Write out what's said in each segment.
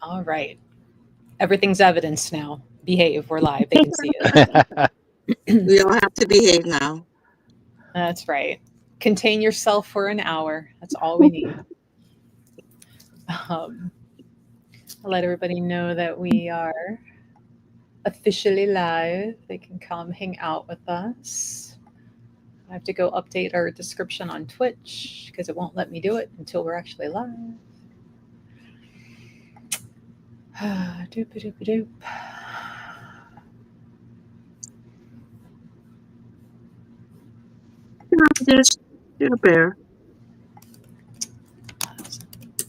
All right. Everything's evidence now. Behave. We're live. They can see it. We all have to behave now. That's right. Contain yourself for an hour. That's all we need. Um, I'll let everybody know that we are officially live. They can come hang out with us. I have to go update our description on Twitch because it won't let me do it until we're actually live. Doop doop doop. There's Dear Bear.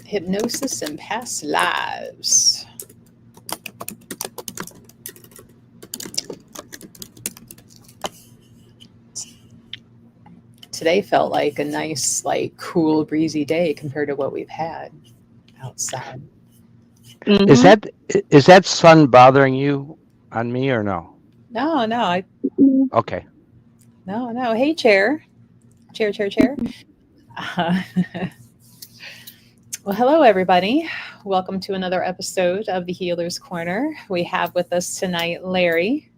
Hypnosis and past lives. Today felt like a nice, like cool, breezy day compared to what we've had outside. Mm-hmm. Is that sun bothering you on me or no? No, no, Okay. no. Hey, chair. Uh, well, hello, everybody. Welcome to another episode of the Healer's Corner. We have with us tonight Larry.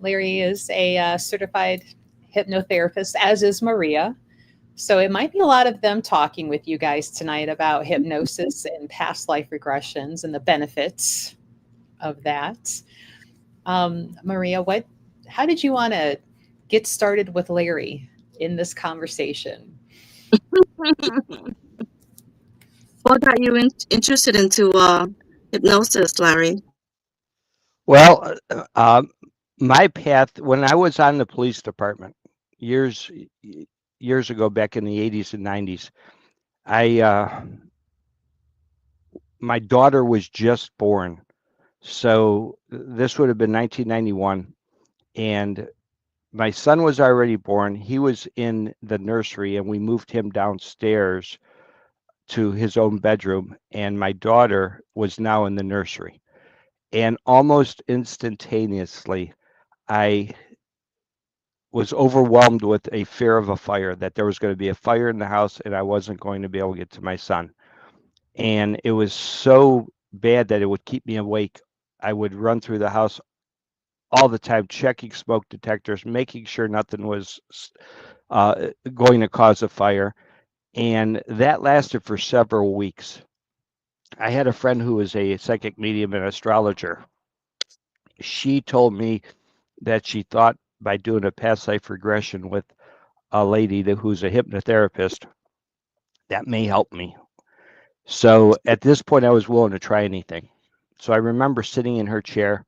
Larry is a certified hypnotherapist, as is Maria. So it might be a lot of them talking with you guys tonight about hypnosis and past life regressions and the benefits of that. Maria, how did you want to get started with Larry in this conversation? What got you interested into hypnosis, Larry? Well, my path when I was on the police department years years ago, back in the 80s and 90s, I my daughter was just born, so this would have been 1991, and my son was already born. He was in the nursery, and we moved him downstairs to his own bedroom, and my daughter was now in the nursery. And almost instantaneously, I was overwhelmed with a fear of a fire, that there was going to be a fire in the house and I wasn't going to be able to get to my son. And it was so bad that it would keep me awake. I would run through the house all the time, checking smoke detectors, making sure nothing was going to cause a fire. And that lasted for several weeks. I had a friend who was a psychic medium and astrologer. She told me that she thought by doing a past life regression with a lady who's a hypnotherapist, that may help me. So at this point, I was willing to try anything. So I remember sitting in her chair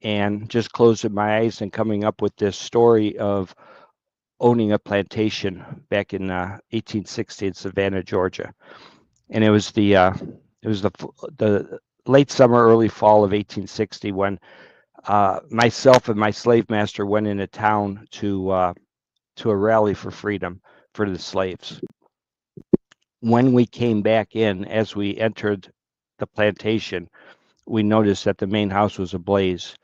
and just closing my eyes and coming up with this story of owning a plantation back in 1860 in Savannah, Georgia. And it was the late summer, early fall of 1860 when myself and my slave master went into town to a rally for freedom for the slaves. When we came back in, as we entered the plantation, we noticed that the main house was ablaze,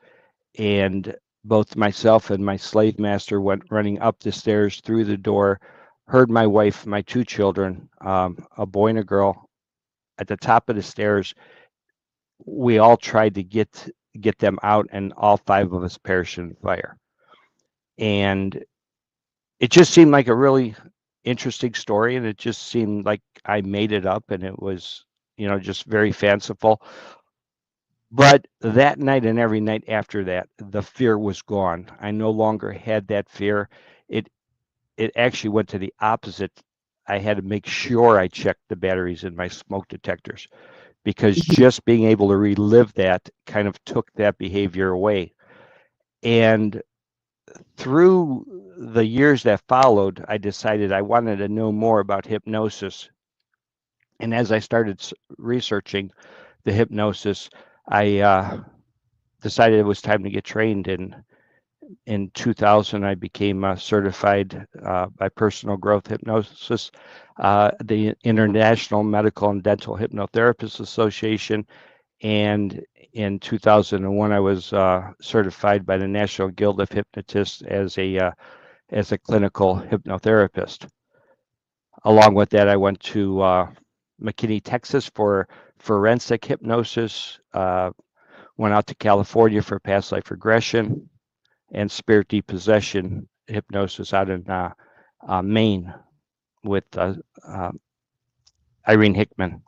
and both myself and my slave master went running up the stairs through the door, heard my wife, my two children, a boy and a girl, at the top of the stairs. We all tried to get them out, and all five of us perished in the fire. And it just seemed like a really interesting story, and it just seemed like I made it up, and it was, just very fanciful. But that night and every night after that, the fear was gone. I no longer had that fear. It it actually went to the opposite. I had to make sure I checked the batteries in my smoke detectors, because just being able to relive that kind of took that behavior away. And through the years that followed, I decided I wanted to know more about hypnosis. And as I started researching the hypnosis, I decided it was time to get trained. In 2000, I became certified by Personal Growth Hypnosis, the International Medical and Dental Hypnotherapists Association. And in 2001, I was certified by the National Guild of Hypnotists as a clinical hypnotherapist. Along with that, I went to McKinney, Texas for forensic hypnosis, went out to California for past life regression, and spirit depossession hypnosis out in Maine with Irene Hickman.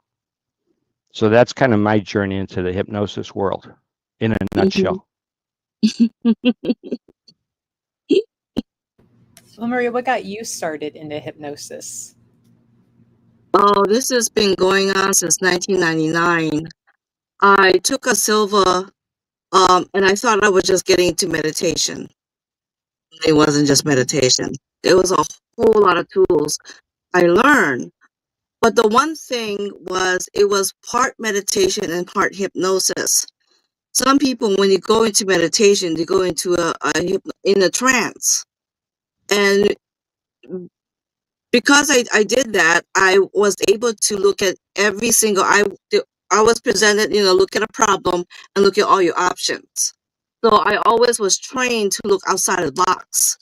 So that's kind of my journey into the hypnosis world in a nutshell. Well, Maria, what got you started into hypnosis? Oh, this has been going on since 1999. I took a silver, and I thought I was just getting into meditation. It wasn't just meditation. There was a whole lot of tools I learned. But the one thing was it was part meditation and part hypnosis. Some people, when you go into meditation, they go into in a trance. And because I did that, I was able to look at every single, I was presented, look at a problem and look at all your options. So I always was trained to look outside of the box.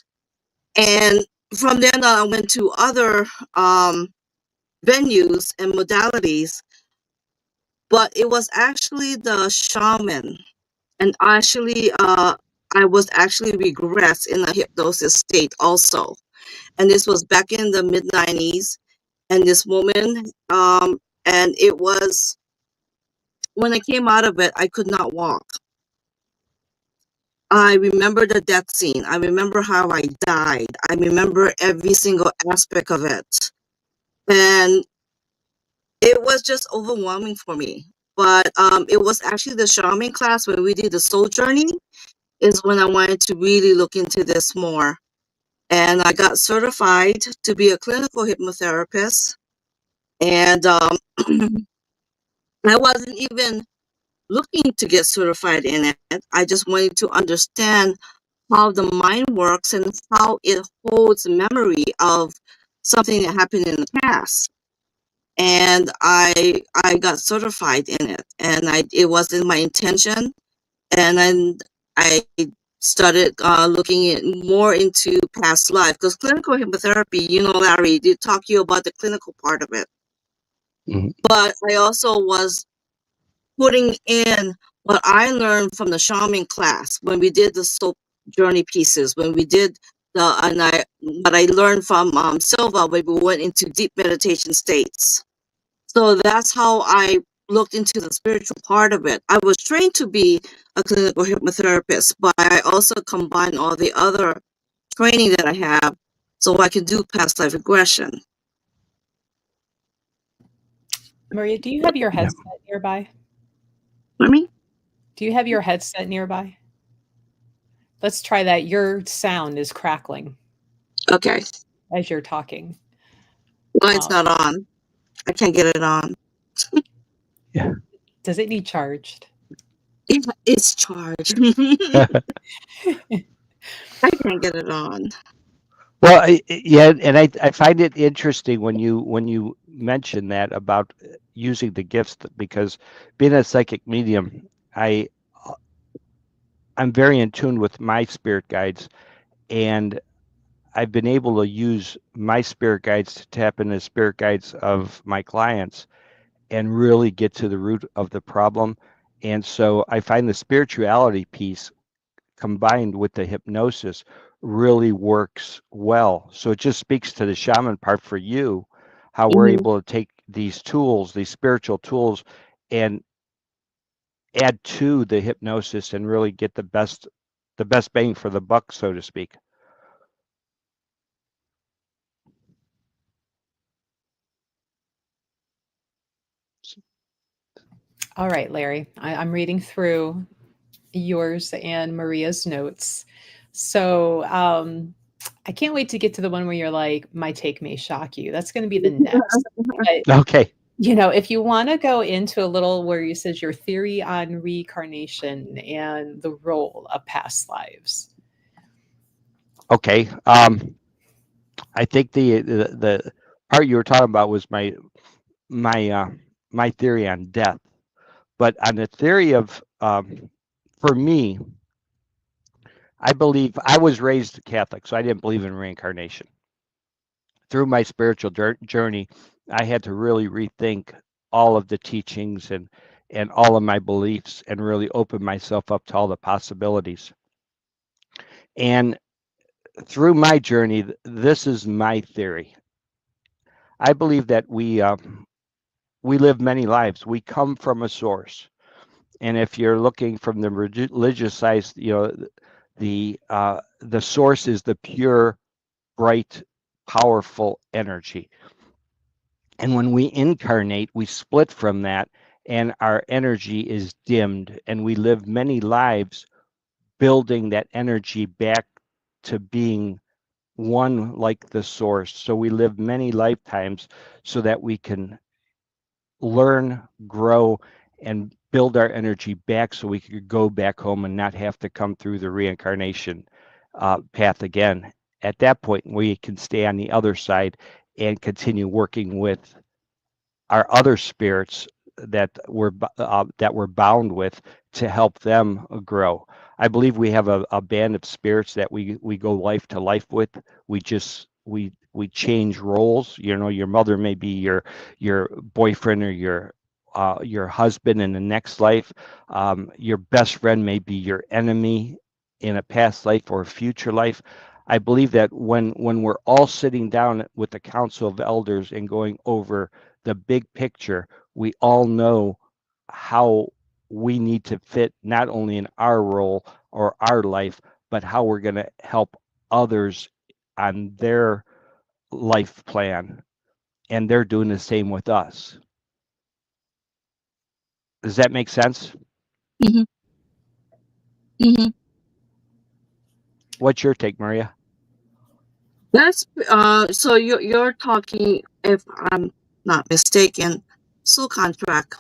And from then on, I went to other venues and modalities, but it was actually the shaman. And actually, I was actually regressed in a hypnosis state also. And this was back in the mid 90s. And this woman, and it was when I came out of it, I could not walk. I remember the death scene. I remember how I died. I remember every single aspect of it. And it was just overwhelming for me. But it was actually the shaman class when we did the soul journey is when I wanted to really look into this more. And I got certified to be a clinical hypnotherapist. And I wasn't even looking to get certified in it. I just wanted to understand how the mind works and how it holds memory of something that happened in the past. And I got certified in it, and it wasn't my intention. And then I started looking more into past life because clinical hypnotherapy, Larry, they talk to you about the clinical part of it. Mhm. But I also was putting in what I learned from the shaman class when we did the soul journey pieces, when we did what I learned from Silva when we went into deep meditation states. So that's how I looked into the spiritual part of it. I was trained to be a clinical hypnotherapist, but I also combined all the other training that I have so I can do past life regression. Maria, do you have your Yeah. headset nearby? I mean, Do you have your headset nearby? Let's try that. Your sound is crackling okay, as you're talking. mine's Um, not on. I can't get it on. Yeah. does it need charged? It's charged. I can't get it on. Well, yeah, and I find it interesting when you mention that about using the gifts because being a psychic medium, I I'm very in tune with my spirit guides, and I've been able to use my spirit guides to tap into the spirit guides of my clients and really get to the root of the problem. And so I find the spirituality piece combined with the hypnosis really works well. So it just speaks to the shaman part for you, how we're Mhm. able to take these tools, these spiritual tools, and add to the hypnosis and really get the best bang for the buck, so to speak. All right, Larry, I'm reading through yours and Maria's notes. So I can't wait to get to the one where you're like, my take may shock you. That's going to be the next. But, Okay. if you want to go into a little where you says your theory on reincarnation and the role of past lives. Okay. I think the part you were talking about was my my theory on death, but on the theory of for me, I believe I was raised Catholic, so I didn't believe in reincarnation. Through my spiritual journey, I had to really rethink all of the teachings and all of my beliefs and really open myself up to all the possibilities. And through my journey, this is my theory. I believe that we live many lives. We come from a source, and if you're looking from the religious side, the source is the pure, bright, powerful energy. And when we incarnate, we split from that, and our energy is dimmed, and we live many lives building that energy back to being one like the source. So we live many lifetimes so that we can learn, grow, and build our energy back so we could go back home and not have to come through the reincarnation path again. At that point, we can stay on the other side and continue working with our other spirits that we're bound with to help them grow. I believe we have a band of spirits that we go life to life with. We change roles. You know, your mother may be your boyfriend or your husband in the next life. Your best friend may be your enemy in a past life or a future life. I believe that when we're all sitting down with the council of elders and going over the big picture, we all know how we need to fit not only in our role or our life, but how we're going to help others on their life plan. And they're doing the same with us. Does that make sense? Hmm. Hmm. What's your take, Maria? That's so you're talking, if I'm not mistaken, soul contract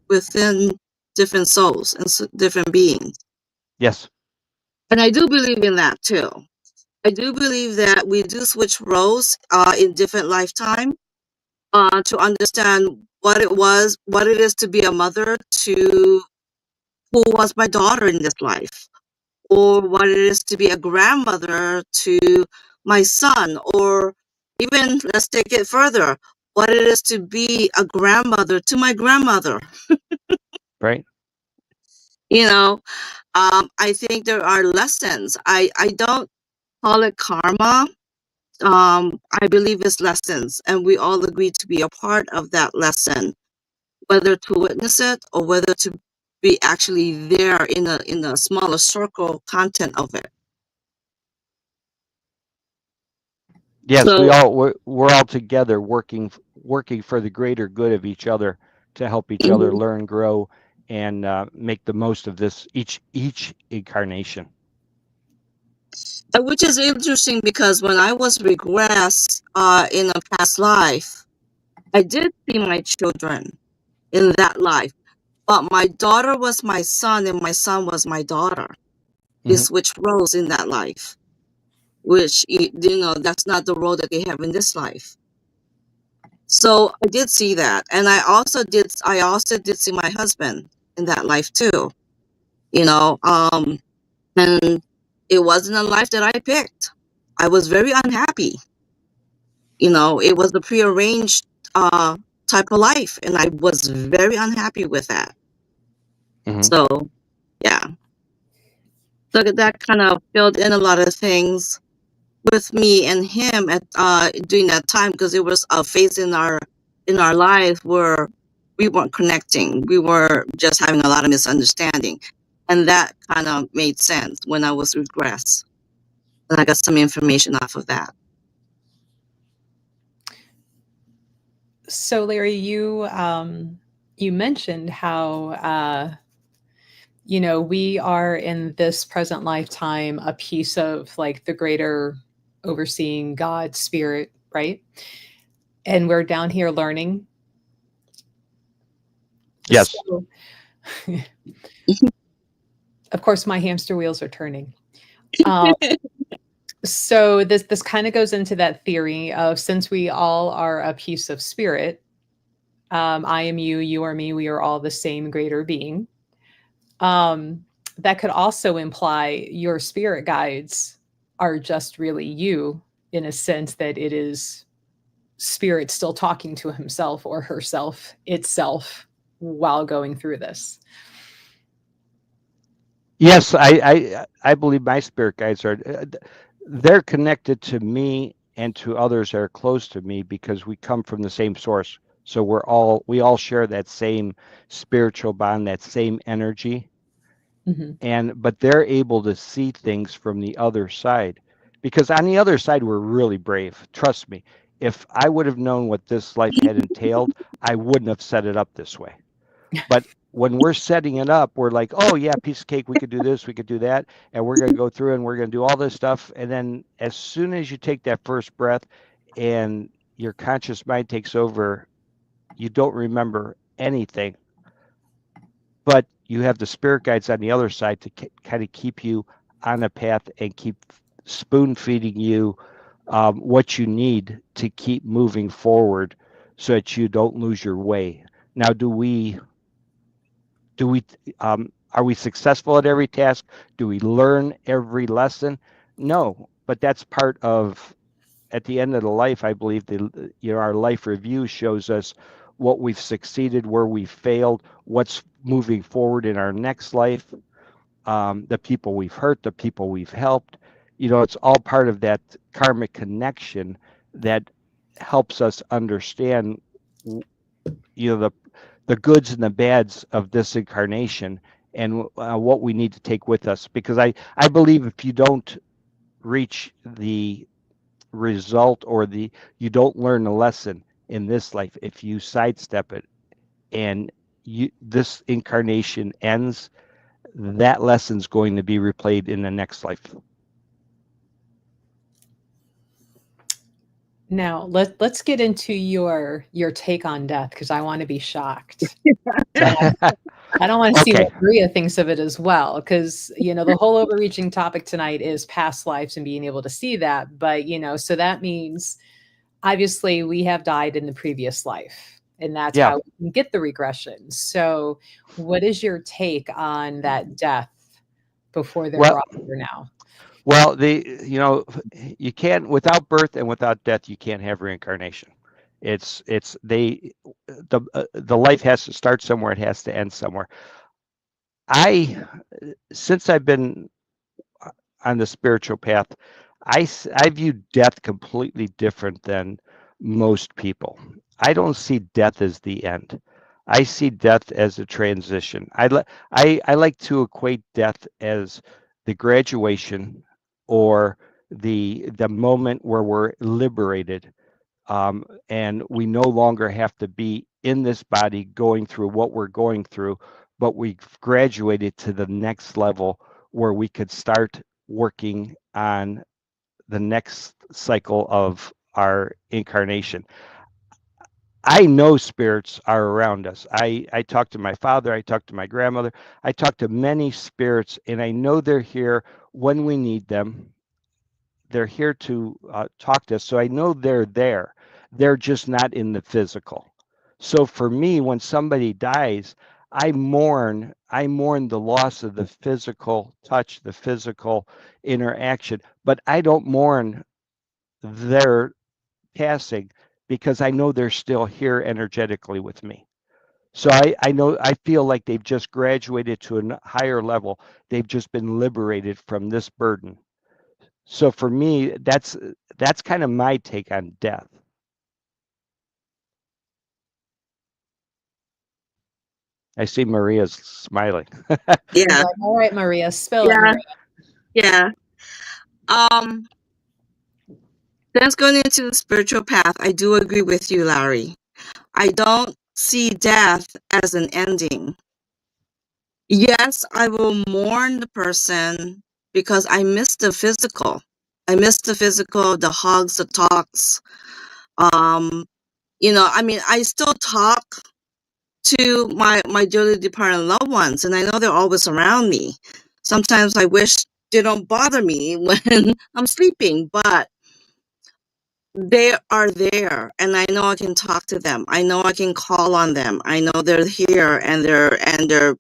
within different souls and different beings. Yes. And I do believe in that too. I do believe that we do switch roles in different lifetime to understand what it is to be a mother to who was my daughter in this life, or what it is to be a grandmother to my son, or even let's take it further, what it is to be a grandmother to my grandmother. Right. You know, I think there are lessons. I don't call it karma. I believe it's lessons, and we all agree to be a part of that lesson, whether to witness it or whether to be actually there in a smaller circle content of it. Yes, So, we're all together working for the greater good of each other to help each other mhm. learn, grow, and make the most of this each incarnation. Which is interesting because when I was regressed in a past life, I did see my children in that life, but my daughter was my son and my son was my daughter. They Hmm. switched roles in that life, which you know that's not the role that they have in this life. So I did see that, and I also did see my husband in that life too. You know, and it wasn't a life that I picked. I was very unhappy. You know, it was the prearranged type of life, and I was very unhappy with that. Hmm. So yeah, so that kind of filled in a lot of things with me and him at during that time, because there was a phase in our life where we weren't connecting. We were just having a lot of misunderstanding, and that kind of made sense when I was regressed, and I got some information off of that. So, Larry, you mentioned how we are in this present lifetime a piece of like the greater overseeing God spirit, right? And we're down here learning. Yes. So, of course, my hamster wheels are turning. Um, so this kind of goes into that theory of, since we all are a piece of spirit, I am you, you are me, we are all the same greater being. Um, that could also imply your spirit guides are just really you, in a sense that it is spirit still talking to himself or herself itself while going through this. Yes, I believe my spirit guides are they're connected to me and to others that are close to me because we come from the same source. So we all share that same spiritual bond, that same energy. But they're able to see things from the other side, because on the other side we're really brave. Trust me. If I would have known what this life had entailed, I wouldn't have set it up this way. But when we're setting it up, we're like, oh yeah, piece of cake, we could do this, we could do that, and we're going to go through and we're going to do all this stuff. And then as soon as you take that first breath and your conscious mind takes over, you don't remember anything. But you have the spirit guides on the other side to kind of keep you on a path and keep spoon feeding you what you need to keep moving forward so that you don't lose your way. Now, are we successful at every task? Do we learn every lesson? No, but that's part of, at the end of the life, I believe our life review shows us what we've succeeded, where we failed, what's moving forward in our next life, the people we've hurt, the people we've helped. It's all part of that karmic connection that helps us understand, the goods and the bads of this incarnation and what we need to take with us. Because I believe if you don't reach the result or you don't learn a lesson in this life, if you sidestep it and this incarnation ends, that lesson's going to be replayed in the next life. Now let's get into your take on death, because I want to be shocked. I don't want to see Okay. what Maria thinks of it as well, because the whole overreaching topic tonight is past lives and being able to see that. But so that means obviously we have died in the previous life, and that's Yeah. how we can get the regression. So what is your take on that death before they're brought here now? Well, you can't, without birth and without death, you can't have reincarnation. The life has to start somewhere. It has to end somewhere. Since I've been on the spiritual path, I view death completely different than most people. I don't see death as the end. I see death as a transition. I like to equate death as the graduation or the moment where we're liberated, and we no longer have to be in this body going through what we're going through, but we've graduated to the next level where we could start working on the next cycle of our incarnation. I know spirits are around us. I talk to my father, I talk to my grandmother, I talk to many spirits, and I know they're here when we need them. They're here to talk to us. So I know they're there. They're just not in the physical. So for me, when somebody dies, I mourn the loss of the physical touch, the physical interaction, but I don't mourn their passing because I know they're still here energetically with me. So I feel like they've just graduated to a higher level. They've just been liberated from this burden. So for me, that's kind of my take on death. I see Maria's smiling. Yeah, Like, all right, Maria, spill it, yeah, Maria. yeah. Um, That's going into the spiritual path. I do agree with you, Larry. I don't see death as an ending. Yes, I will mourn the person because I miss the physical. I miss the physical, the hugs, the talks. I mean, I still talk to my dearly departed loved ones, and I know they're always around me. Sometimes I wish they don't bother me when I'm sleeping, but they are there, and I know I can talk to them. I know I can call on them. I know they're here, and they're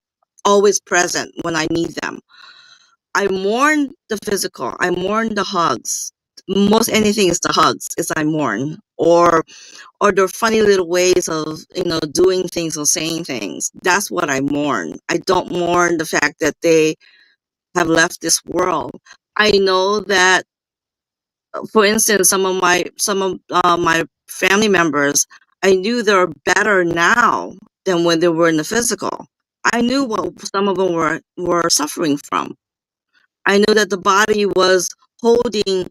always present when I need them. I mourn the physical. I mourn the hugs. most anything is the hugs is I mourn, or the funny little ways of, doing things or saying things. That's what I mourn. I don't mourn the fact that they have left this world. I know that, for instance, some of my family members, I knew they're better now than when they were in the physical. I knew what some of them were suffering from. I knew that the body was holding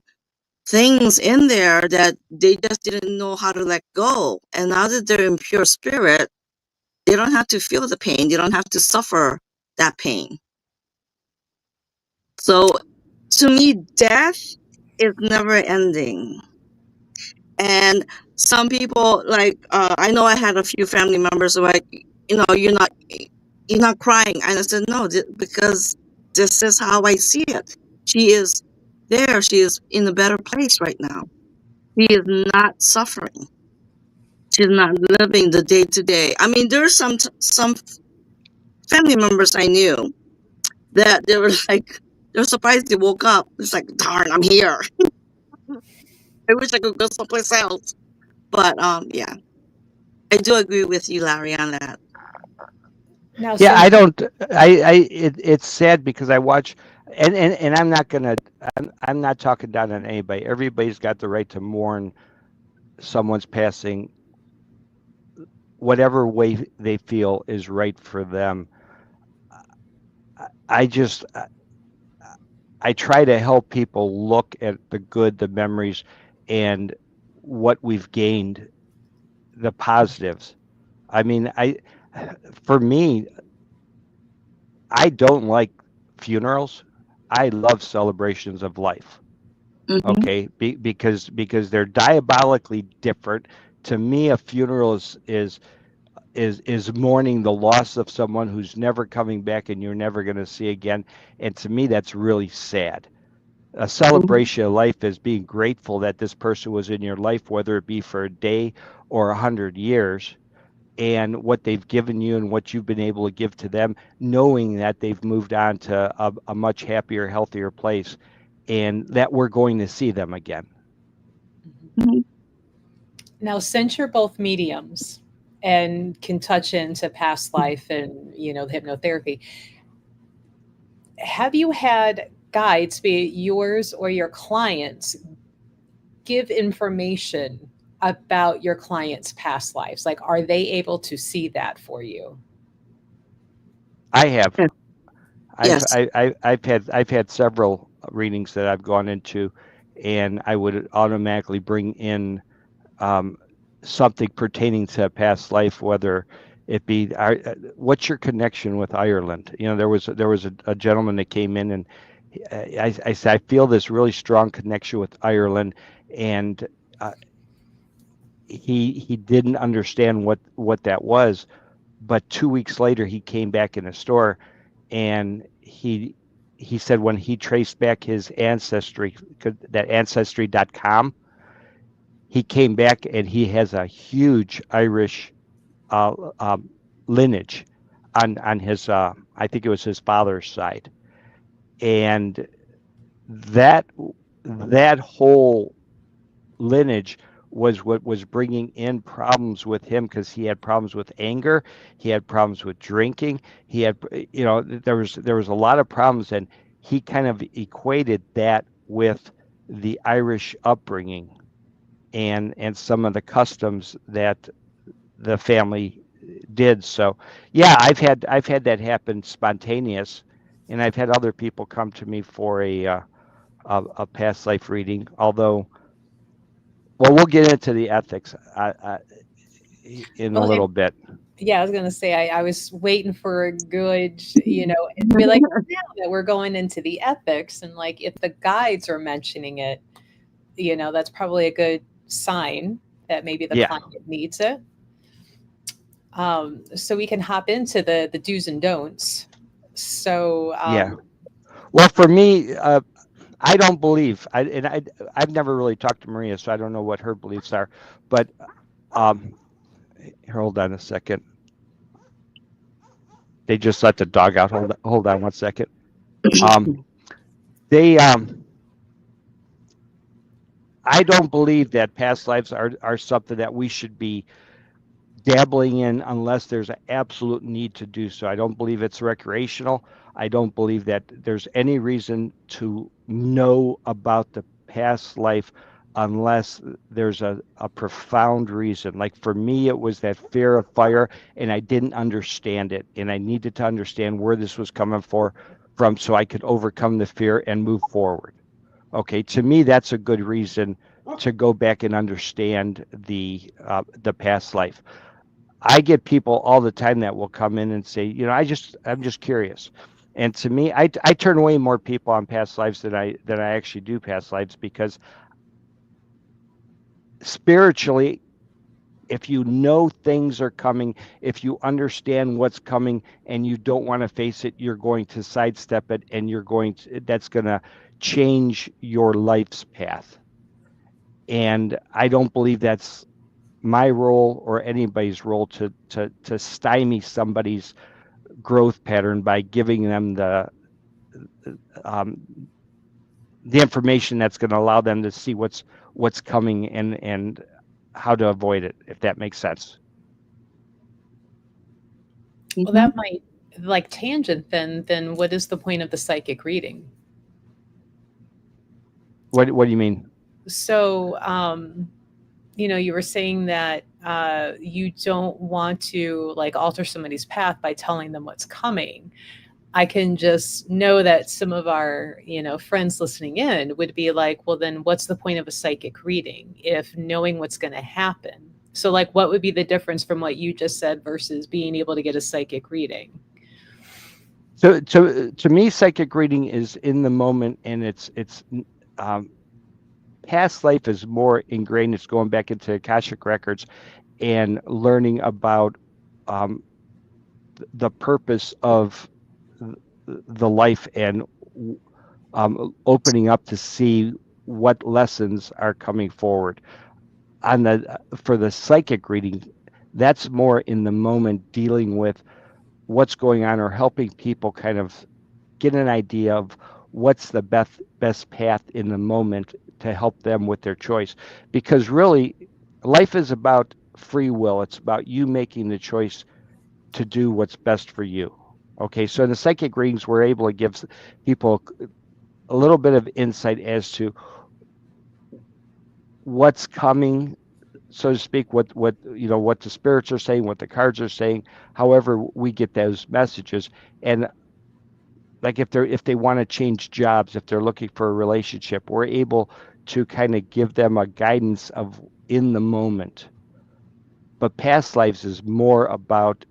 things in there that they just didn't know how to let go. And now that they're in pure spirit, they don't have to feel the pain. They don't have to suffer that pain. So to me, death is never ending. And some people, like, I know I had a few family members who were like, you're not crying. And I said, no, because this is how I see it. She is there. She is in a better place right now. She is not suffering. She's not living the day to day. I mean, there's some family members I knew that they were like, they're surprised they woke up. It's like, darn, I'm here. I wish I could go someplace else. But yeah, I do agree with you, Larry, on that. Now, Yeah, since I don't. It's sad because I watch, and I'm not gonna. I'm not talking down on anybody. Everybody's got the right to mourn someone's passing, whatever way they feel is right for them. I just I try to help people look at the good, the memories, and what we've gained, the positives. I mean, for me, I don't like funerals. I love celebrations of life. Mm-hmm. Okay, because they're diabolically different. To me, a funeral is mourning the loss of someone who's never coming back and you're never going to see again. And to me, that's really sad. A Mm-hmm. celebration of life is being grateful that this person was in your life, whether it be for a day or 100 years, and what they've given you and what you've been able to give to them, knowing that they've moved on to a much happier, healthier place, and that we're going to see them again. Mm-hmm. now, since you're both mediums and can touch into past life and the hypnotherapy, have you had guides, be it yours or your clients, give information about your clients' past lives? Like, are they able to see that for you? I have. Yes. Yes. I've had several readings that I've gone into, and I would automatically bring in um, something pertaining to a past life, whether it be what's your connection with Ireland? There was a gentleman that came in, and I said I feel this really strong connection with Ireland, and uh, he didn't understand what that was, but 2 weeks later he came back in the store, and he said when he traced back his ancestry, that ancestry.com, he came back and he has a huge Irish uh, um, lineage on his I think it was his father's side, and that that whole lineage was what was bringing in problems with him, because he had problems with anger, he had problems with drinking, he had, there was a lot of problems, and he kind of equated that with the Irish upbringing and some of the customs that the family did. So yeah, I've had that happen spontaneous, and I've had other people come to me for a past life reading. Although, well, we'll get into the ethics in a Well, little bit. yeah, I was gonna say I was waiting for a good, to be like, now that we're going into the ethics, and like if the guides are mentioning it, that's probably a good sign that maybe the Yeah, client needs it. So we can hop into the do's and don'ts. So yeah. Well, for me, I don't believe I've never really talked to Maria, so I don't know what her beliefs are. But um, here, hold on a second. They just let the dog out. Hold on 1 second. Um, they I don't believe that past lives are something that we should be dabbling in unless there's an absolute need to do so. I don't believe it's recreational. I don't believe that there's any reason to know about the past life unless there's a profound reason. Like for me, it was that fear of fire, and I didn't understand it. And I needed to understand where this was coming from so I could overcome the fear and move forward. Okay, to me, that's a good reason to go back and understand the past life. I get people all the time that will come in and say, I'm just curious. And to me, I turn away more people on past lives than I actually do past lives, because spiritually, if you know things are coming, if you understand what's coming and you don't want to face it, you're going to sidestep it, and that's going to change your life's path. And I don't believe that's my role or anybody's role to stymie somebody's growth pattern by giving them um, the information that's going to allow them to see what's coming and how to avoid it, if that makes sense. Well, that might like tangent then what is the point of the psychic reading? What do you mean? So, you were saying that you don't want to like alter somebody's path by telling them what's coming. I can just know that some of our, friends listening in would be like, well, then what's the point of a psychic reading if knowing what's going to happen? So, like, what would be the difference from what you just said versus being able to get a psychic reading? So to me, psychic reading is in the moment, and it's past life is more ingrained. It's going back into Akashic records and learning about the purpose of the life, and opening up to see what lessons are coming forward. For the psychic reading, that's more in the moment, dealing with what's going on, or helping people kind of get an idea of what's the best path in the moment to help them with their choice. Because really, life is about free will. It's about you making the choice to do what's best for you. Okay, so in the psychic readings, we're able to give people a little bit of insight as to what's coming, so to speak, what the spirits are saying, what the cards are saying, however we get those messages. And like if they want to change jobs, if they're looking for a relationship, we're able to kind of give them a guidance of in the moment. But past lives is more about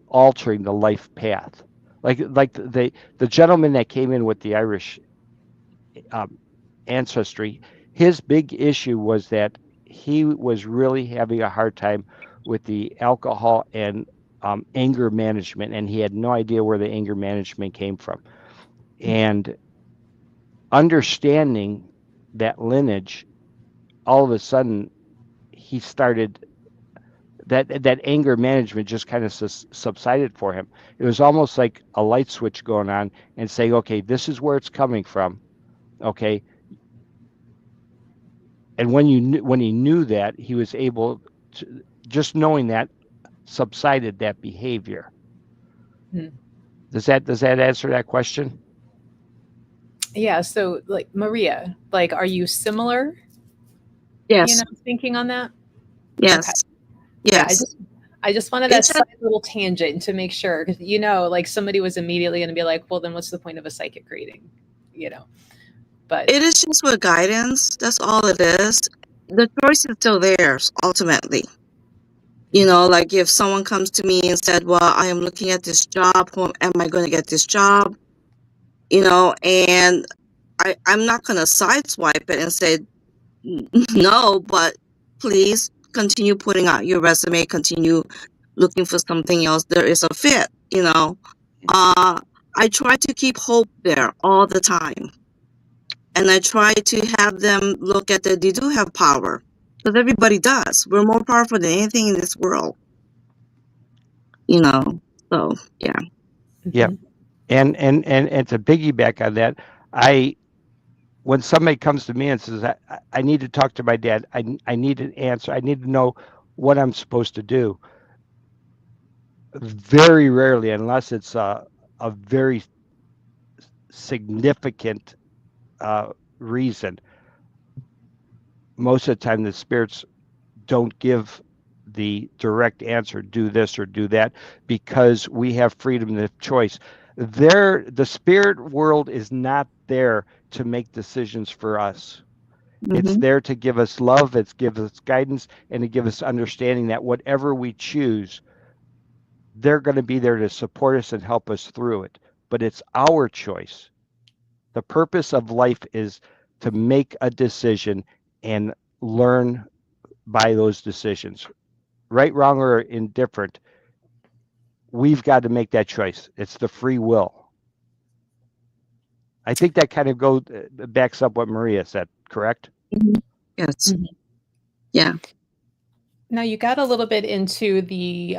altering the life path. Like the gentleman that came in with the Irish ancestry, his big issue was that he was really having a hard time with the alcohol and anger management, and he had no idea where the anger management came from. And understanding that lineage, all of a sudden, he started that anger management just kind of subsided for him. It was almost like a light switch going on and saying, okay, this is where it's coming from. Okay. And when he knew that, he was able to, just knowing that, subsided that behavior. Hmm. Does that answer that question? Yeah. So, like, Maria, like, are you similar? Yes. Thinking on that? Yes. Okay. Yeah. Yes. I just wanted that slight little tangent to make sure, because like somebody was immediately going to be like, well, then what's the point of a psychic reading? But it is just with guidance. That's all it is. The choice is still theirs, ultimately. Like if someone comes to me and said, well, I am looking at this job, am I going to get this job? And I'm not going to sideswipe it and say, no, but please continue putting out your resume, continue looking for something else. There is a fit, I try to keep hope there all the time. And I try to have them look at that they do have power. Because everybody does. We're more powerful than anything in this world. So yeah. Yeah. And to piggyback on that, when somebody comes to me and says, I need to talk to my dad, I need an answer, I need to know what I'm supposed to do, very rarely, unless it's a very significant reason, most of the time the spirits don't give the direct answer, do this or do that, because we have freedom of choice. The spirit world is not there to make decisions for us. It's Mm-hmm. there to give us love, it's give us guidance, and to give us understanding that whatever we choose, they're going to be there to support us and help us through it. But it's our choice. The purpose of life is to make a decision and learn by those decisions. Right, wrong, or indifferent, we've got to make that choice. It's the free will. I think that kind of backs up what Maria said, correct? Mm-hmm. Yes. Mhm. Yeah. Now, you got a little bit into the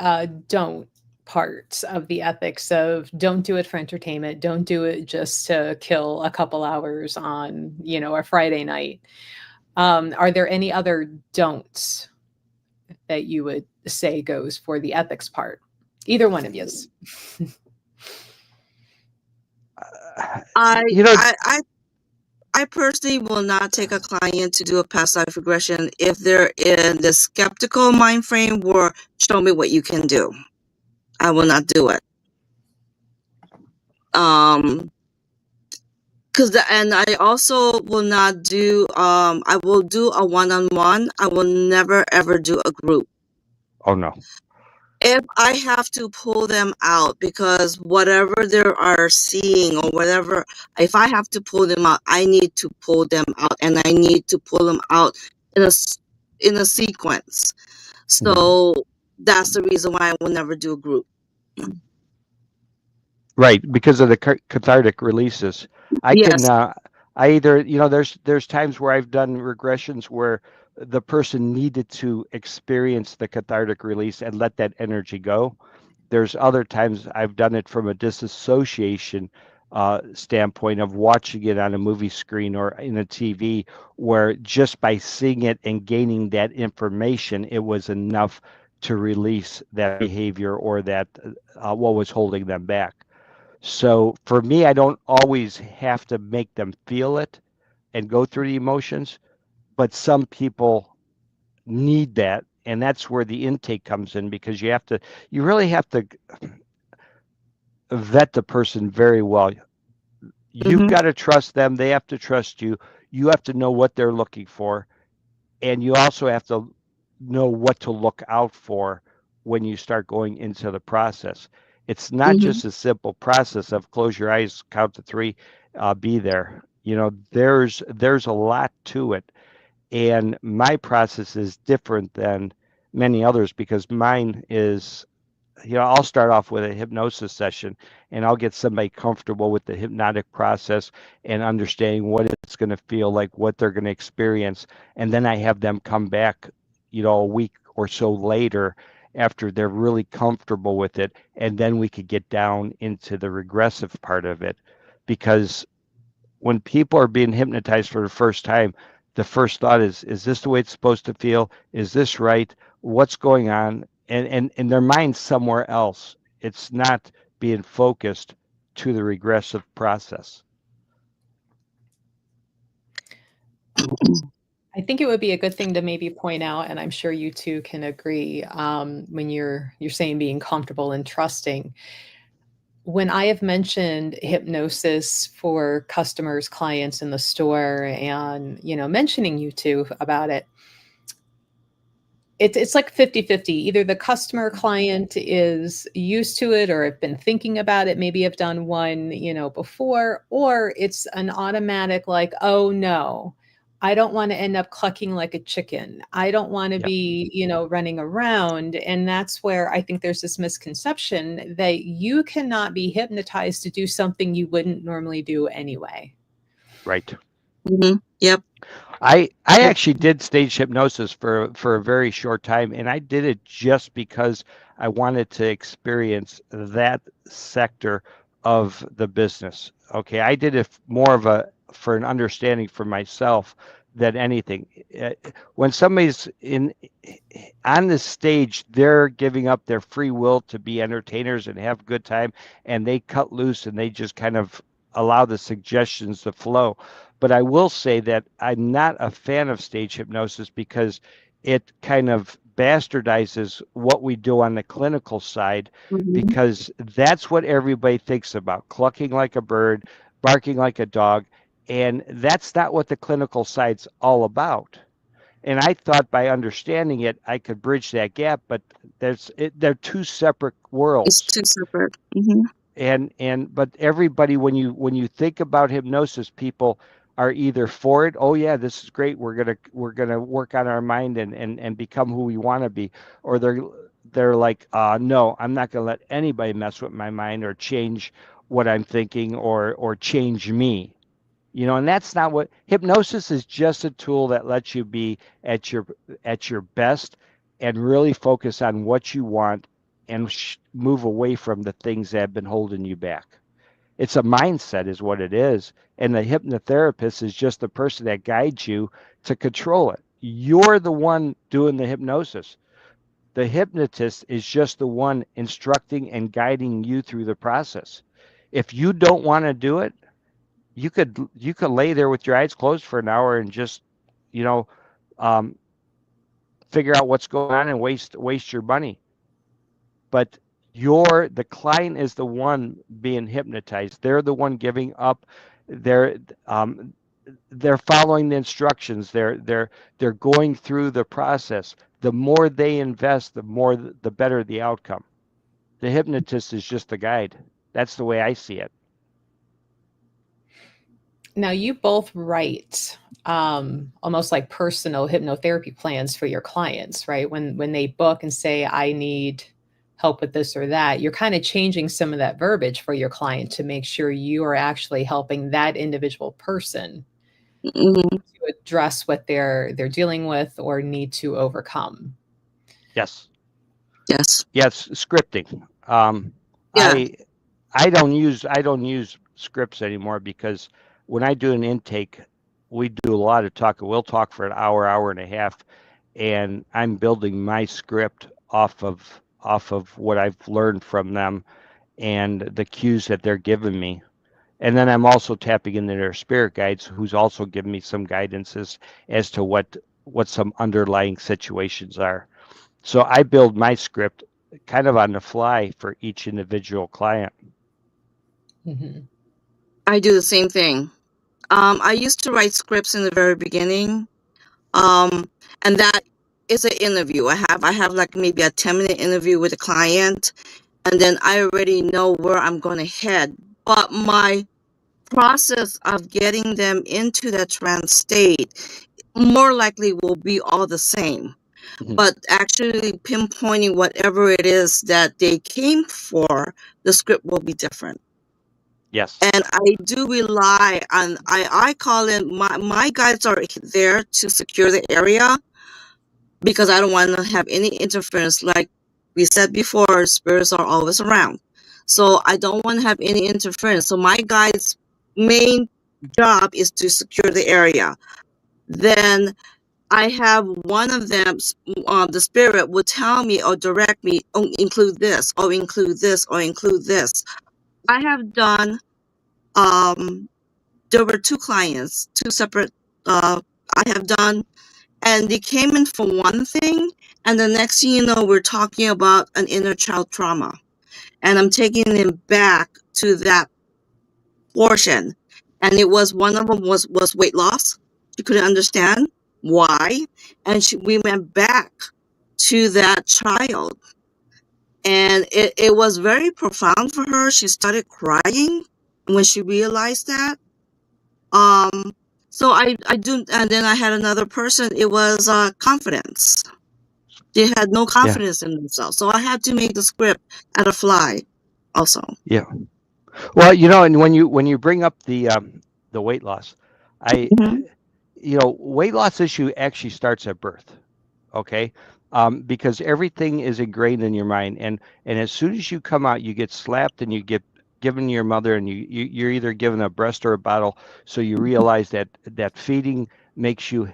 don't parts of the ethics of don't do it for entertainment, don't do it just to kill a couple hours on, a Friday night. Are there any other don'ts that you would say goes for the ethics part? Either one of yous. I You know, I I I personally will not take a client to do a past life regression if they're in the skeptical mind frame where show me what you can do. I will not do it. Um, and I also will not do. I will do a one-on-one. I will never ever do a group. oh no. If I have to pull them out because whatever they are seeing or whatever, if I have to pull them out, I need to pull them out, and I need to pull them out in in a sequence. So that's the reason why I will never do a group. Right, because of the cathartic releases. I can, Yes. I either, there's times where I've done regressions where the person needed to experience the cathartic release and let that energy go. There's other times I've done it from a disassociation standpoint of watching it on a movie screen or in a TV, where just by seeing it and gaining that information, it was enough to release that behavior or that what was holding them back. So for me, I don't always have to make them feel it and go through the emotions, but some people need that. And that's where the intake comes in, because you really have to vet the person very well. You've Mm-hmm. got to trust them. They have to trust you. You have to know what they're looking for. And you also have to know what to look out for when you start going into the process. It's not Mm-hmm. just a simple process of close your eyes, count to three, be there. There's a lot to it, and my process is different than many others, because mine is, I'll start off with a hypnosis session, and I'll get somebody comfortable with the hypnotic process and understanding what it's going to feel like, what they're going to experience. And then I have them come back, a week or so later after they're really comfortable with it. And then we could get down into the regressive part of it, because when people are being hypnotized for the first time, the first thought is this the way it's supposed to feel? Is this right? What's going on? And their mind's somewhere else. It's not being focused to the regressive process. I think it would be a good thing to maybe point out, and I'm sure you two can agree, when you're saying being comfortable and trusting. When I have mentioned hypnosis for customers, clients in the store, and mentioning you two about it, it's like 50-50. Either the customer client is used to it or have been thinking about it, maybe have done one, before, or it's an automatic like, oh no, I don't want to end up clucking like a chicken. I don't want to Yep. be, running around. And that's where I think there's this misconception that you cannot be hypnotized to do something you wouldn't normally do anyway. Right. Mm-hmm. Yep. I actually did stage hypnosis for a very short time, and I did it just because I wanted to experience that sector of the business. Okay, I did it more of a for an understanding for myself than anything. When somebody's on the stage, they're giving up their free will to be entertainers and have a good time, and they cut loose and they just kind of allow the suggestions to flow. But I will say that I'm not a fan of stage hypnosis because it kind of bastardizes what we do on the clinical side, Mhm. because that's what everybody thinks about: clucking like a bird, barking like a dog. And that's not what the clinical side's all about. And I thought by understanding it, I could bridge that gap, but they're two separate It's worlds. two separate. Hmm. But everybody, when you think about hypnosis, people are either for it, oh yeah, this is great, we're gonna work on our mind and become who we want to be, or they're like, no, I'm not gonna let anybody mess with my mind or change what I'm thinking or change me. And that's not what hypnosis is. Just a tool that lets you be at your best and really focus on what you want and move away from the things that have been holding you back. It's a mindset is what it is. And the hypnotherapist is just the person that guides you to control it. You're the one doing the hypnosis. The hypnotist is just the one instructing and guiding you through the process. If you don't want to do it, you could lay there with your eyes closed for an hour and just, you know, um, figure out what's going on and waste your money. But the client is the one being hypnotized. They're the one giving up. They're um, they're following the instructions. They're going through the process. The more they invest, the better the outcome. The hypnotist is just the guide. That's the way I see it. Now, you both write almost like personal hypnotherapy plans for your clients, right? When they book and say, I need help with this or that, you're kind of changing some of that verbiage for your client to make sure you are actually helping that individual person Hmm. to address what they're dealing with or need to overcome. Yes. Yes. Yes. Scripting. Yeah. I I don't use scripts anymore because when I do an intake, we do a lot of talk. We'll talk for an hour, hour and a half, and I'm building my script off of what I've learned from them and the cues that they're giving me. And then I'm also tapping into their spirit guides, who's also giving me some guidances as to what some underlying situations are. So I build my script kind of on the fly for each individual client. Mm-hmm. I do the same thing. I used to write scripts in the very beginning. And that is an interview. I have like maybe a 10-minute interview with a client, and then I already know where I'm going to head. But my process of getting them into that trance state more likely will be all the same. Mhm. But actually pinpointing whatever it is that they came for, the script will be different. Yes. And I do rely on, I call it, my guides are there to secure the area because I don't want to have any interference. Like we said before, spirits are always around. So I don't want to have any interference. So my guide's main job is to secure the area. Then I have one of them, the spirit will tell me or direct me, oh, include this, or include this, or include this. I have done, um, there were two clients, two separate, I have done, and they came in for one thing, and the next thing you know, we're talking about an inner child trauma, and I'm taking them back to that portion. And it was, one of them was weight loss. She couldn't understand why, and we went back to that child, and it was very profound for her. She started crying when she realized that. um so I do. And then I had another person, it was confidence. They had no Yeah. confidence in themselves. So I had to make the script at a fly also. Yeah. Well, and when you bring up the weight loss, I Mhm. weight loss issue actually starts at birth. Okay. Because everything is ingrained in your mind, and as soon as you come out, you get slapped and you get given your mother, and you're either given a breast or a bottle, so you realize that feeding makes you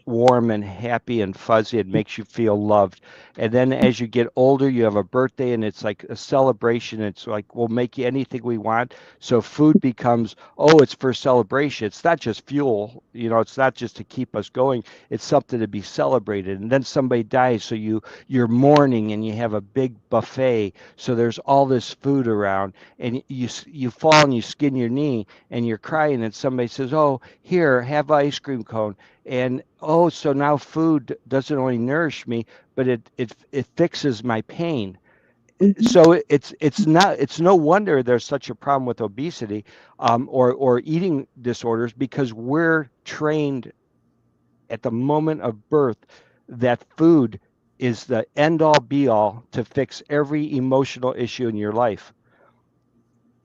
warm and happy and fuzzy. It makes you feel loved. And then as you get older, you have a birthday and it's like a celebration. It's like, we'll make you anything we want. So food becomes, oh, it's for celebration. It's not just fuel, it's not just to keep us going. It's something to be celebrated. And then somebody dies, so you're mourning and you have a big buffet. So there's all this food around, and you fall and you skin your knee and you're crying, and somebody says, oh, here, have an ice cream cone. And oh, so now food doesn't only nourish me, but it fixes my pain. So it's no wonder there's such a problem with obesity, or eating disorders, because we're trained at the moment of birth that food is the end all be all to fix every emotional issue in your life.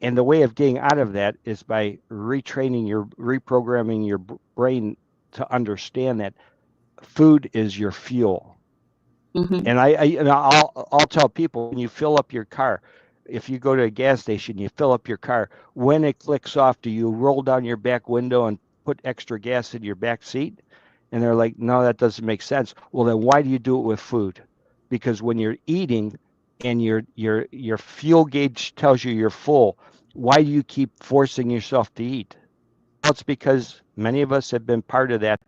And the way of getting out of that is by reprogramming your brain to understand that food is your fuel. Mhm. And I'll tell people, when you fill up your car, if you go to a gas station, you fill up your car, when it clicks off, do you roll down your back window and put extra gas in your back seat? And they're like, no, that doesn't make sense. Well, then why do you do it with food? Because when you're eating and your fuel gauge tells you you're full, why do you keep forcing yourself to eat? Well, it's because many of us have been part of that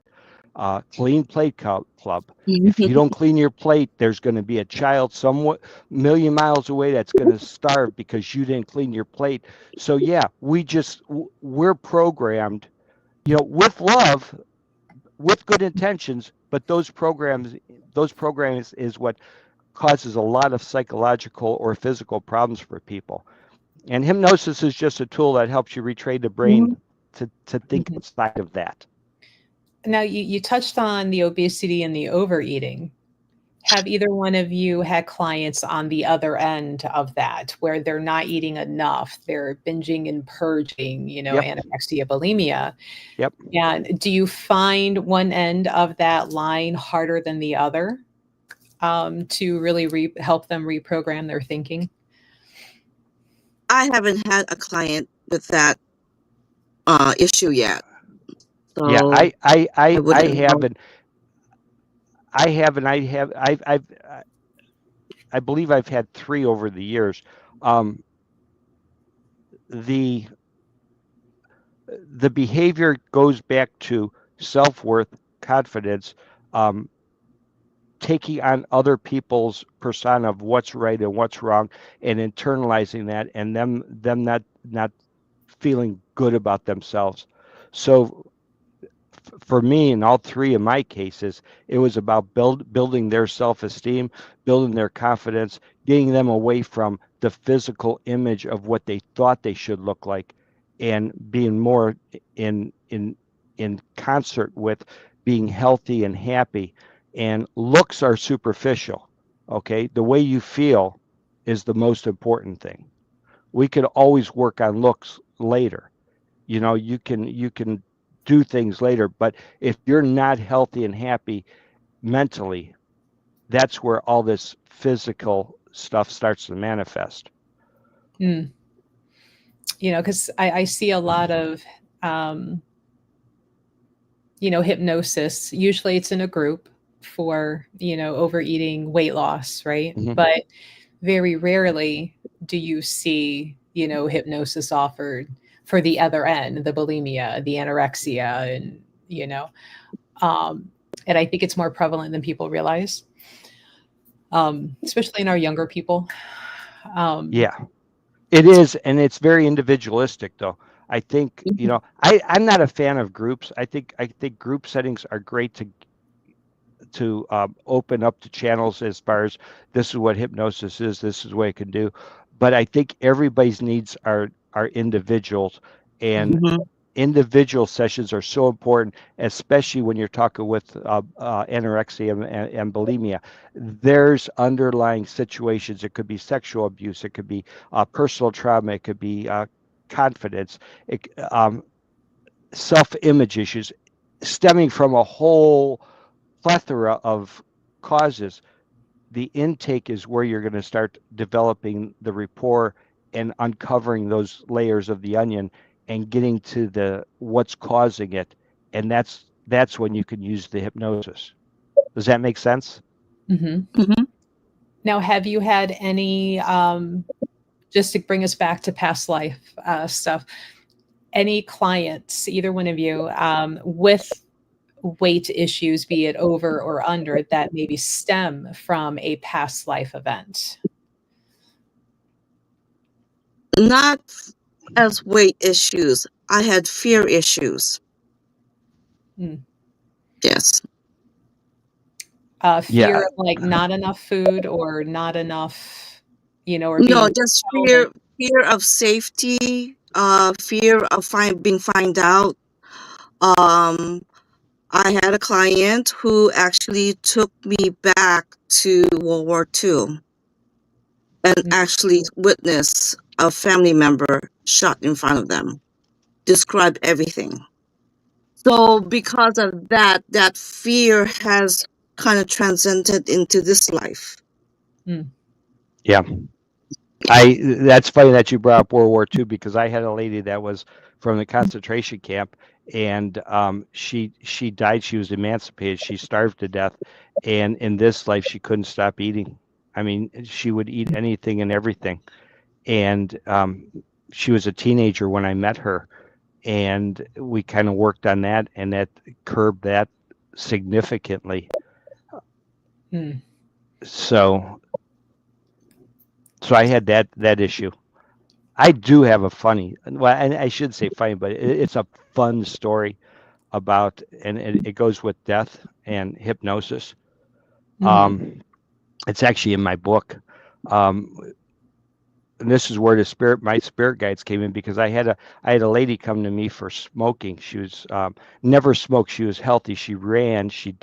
clean plate club. If you don't clean your plate, there's going to be a child somewhat million miles away that's going to starve because you didn't clean your plate. So yeah, we're programmed, with love, with good intentions, but those programs is what causes a lot of psychological or physical problems for people. And hypnosis is just a tool that helps you retrain the brain Mhm. to think Mhm. outside of that. Now, you touched on the obesity and the overeating. Have either one of you had clients on the other end of that, where they're not eating enough, they're binging and purging, Yep. anorexia, bulimia? Yep. And do you find one end of that line harder than the other, to really help them reprogram their thinking? I haven't had a client with that issue yet, Yeah, so I I wouldn't know. haven't. I believe I've had three over the years. Um, the the behavior goes back to self-worth, confidence, um, taking on other people's persona of what's right and what's wrong, and internalizing that, and them not feeling good about themselves. So for me, in all three of my cases, it was about building their self-esteem, building their confidence, getting them away from the physical image of what they thought they should look like, and being more in concert with being healthy and happy. And looks are superficial. Okay, the way you feel is the most important thing. We could always work on looks later. You can do things later, but if you're not healthy and happy mentally, that's where all this physical stuff starts to manifest. Mm. Because I see a lot of, um, hypnosis. Usually it's in a group for, overeating, weight loss, right? Hmm. But very rarely do you see, hypnosis offered for the other end, the bulimia, the anorexia, and, um, and I think it's more prevalent than people realize, especially in our younger people. Um, Yeah, it is, and it's very individualistic, though. I think, Mhm. I'm not a fan of groups. I think group settings are great to open up the channels as far as this is what hypnosis is, this is what it can do. But I think everybody's needs are individuals, and Mhm. individual sessions are so important, especially when you're talking with anorexia and bulimia. There's underlying situations. It could be sexual abuse. It could be personal trauma. It could be confidence, self-image issues, stemming from a whole plethora of causes. The intake is where you're going to start developing the rapport and uncovering those layers of the onion and getting to the what's causing it. And that's when you can use the hypnosis. Does that make sense? Hmm. Mm-hmm. Now, have you had any, just to bring us back to past life stuff, any clients, either one of you, with weight issues, be it over or under, that maybe stem from a past life event? Not as weight issues. I had fear issues. Mm. Yes. Fear Yeah. of like not enough food or not enough, or No, being just held or. fear of safety, fear of being found out. Um, I had a client who actually took me back to World War II and Mm, actually witnessed a family member shot in front of them. Described everything. So because of that, that fear has kind of transcended into this life. mm, Yeah. That's funny that you brought up World War II because I had a lady that was from the concentration camp, and she died. She was emancipated. She starved to death, and in this life she couldn't stop eating. I mean, she would eat anything and everything, and she was a teenager when I met her, and we kind of worked on that, and that curbed that significantly. mm, So so I had that issue. I do have a funny, well, and I should say funny, but it's a fun story about, and it goes with death and hypnosis. mhm, It's actually in my book. Um, and this is where my spirit guides came in because I had a lady come to me for smoking. She was never smoked. She was healthy. She ran. She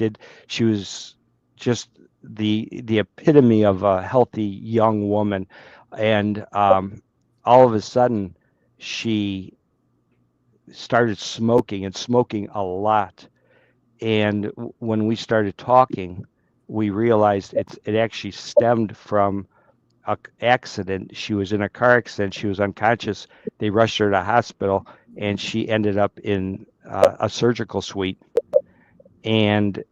was just the epitome of a healthy young woman, and all of a sudden she started smoking and smoking a lot. And when we started talking, we realized it actually stemmed from a accident. She was in a car accident. She was unconscious. They rushed her to the hospital, and she ended up in a surgical suite. And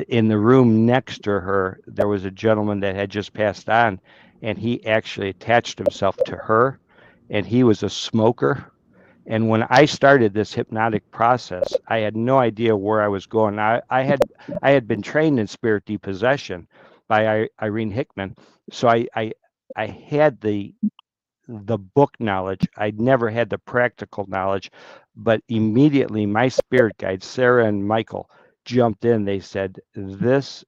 in the room next to her, there was a gentleman that had just passed on, and he actually attached himself to her, and he was a smoker. And when I started this hypnotic process, I had no idea where I was going. I had been trained in spirit depossession by Irene Hickman, so I had the book knowledge. I'd never had the practical knowledge, but immediately my spirit guides, Sarah and Michael, jumped in. They said, "This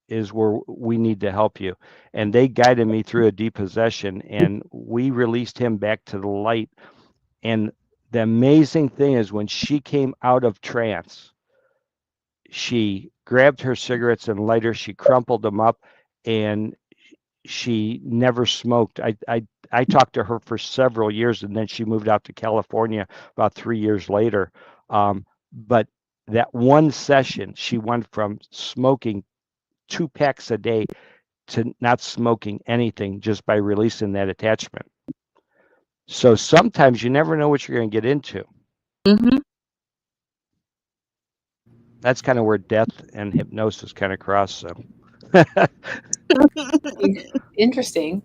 is where we need to help you," and they guided me through a depossession, and we released him back to the light. And the amazing thing is when she came out of trance, she grabbed her cigarettes and lighter, she crumpled them up, and she never smoked. I talked to her for several years, and then she moved out to California about 3 years later. But that one session, she went from smoking 2 packs a day to not smoking anything just by releasing that attachment. So sometimes you never know what you're going to get into. Mm-hmm. That's kind of where death and hypnosis kind of cross. So interesting.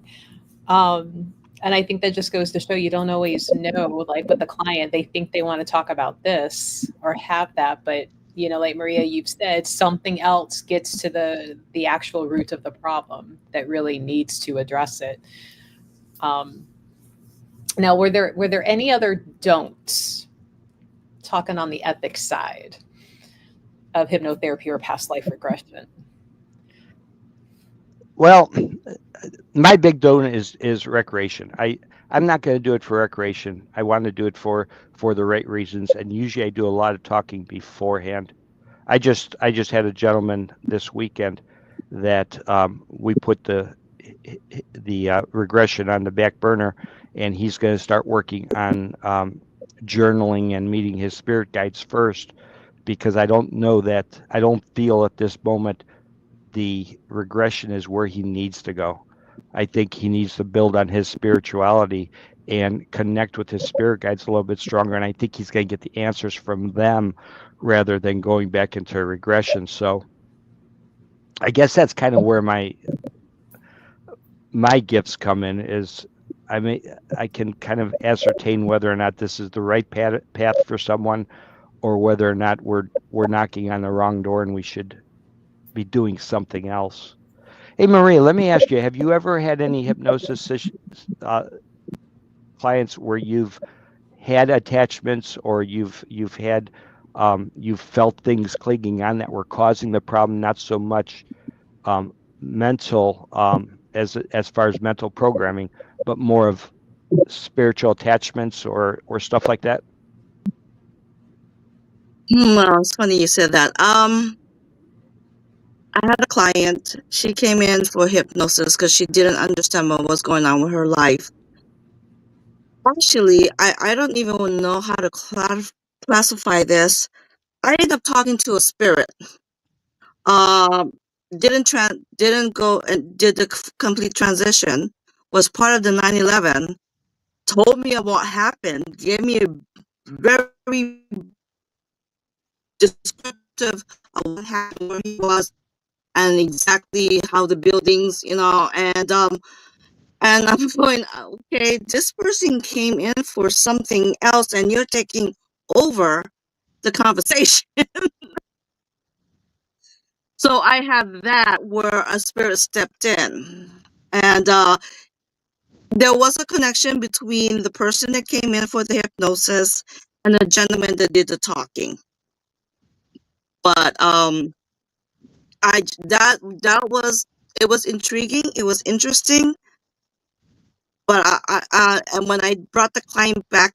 And I think that just goes to show you don't always know, like with the client, they think they want to talk about this or have that, but like Maria, you've said, something else gets to the actual root of the problem that really needs to address it. Um, Now, were there any other don'ts, talking on the ethics side of hypnotherapy or past life regression? well, my big donut is recreation. I'm not going to do it for recreation. I want to do it for the right reasons, and usually I do a lot of talking beforehand. I just had a gentleman this weekend that we put the regression on the back burner, and he's going to start working on journaling and meeting his spirit guides first because I don't feel at this moment the regression is where he needs to go. I think he needs to build on his spirituality and connect with his spirit guides a little bit stronger. And I think he's going to get the answers from them rather than going back into regression. So I guess that's kind of where my gifts come in. Is I can kind of ascertain whether or not this is the right path for someone, or whether or not we're knocking on the wrong door and we should be doing something else. Hey, Maria, let me ask you: have you ever had any hypnosis clients where you've had attachments, or you've had you've felt things clinging on that were causing the problem, not so much mental as far as mental programming, but more of spiritual attachments or stuff like that? Well, it's funny you said that. I had a client. She came in for hypnosis because she didn't understand what was going on with her life. Actually, I don't even know how to classify this. I ended up talking to a spirit. Um, didn't go and did the complete transition. Was part of the 9/11. Told me of what happened. Gave me a very descriptive of what happened, where he was, and exactly how the buildings, and I'm going, okay, this person came in for something else, and you're taking over the conversation. So I have that where a spirit stepped in, and there was a connection between the person that came in for the hypnosis and the gentleman that did the talking. But I that was, it was intriguing, it was interesting. But and when I brought the client back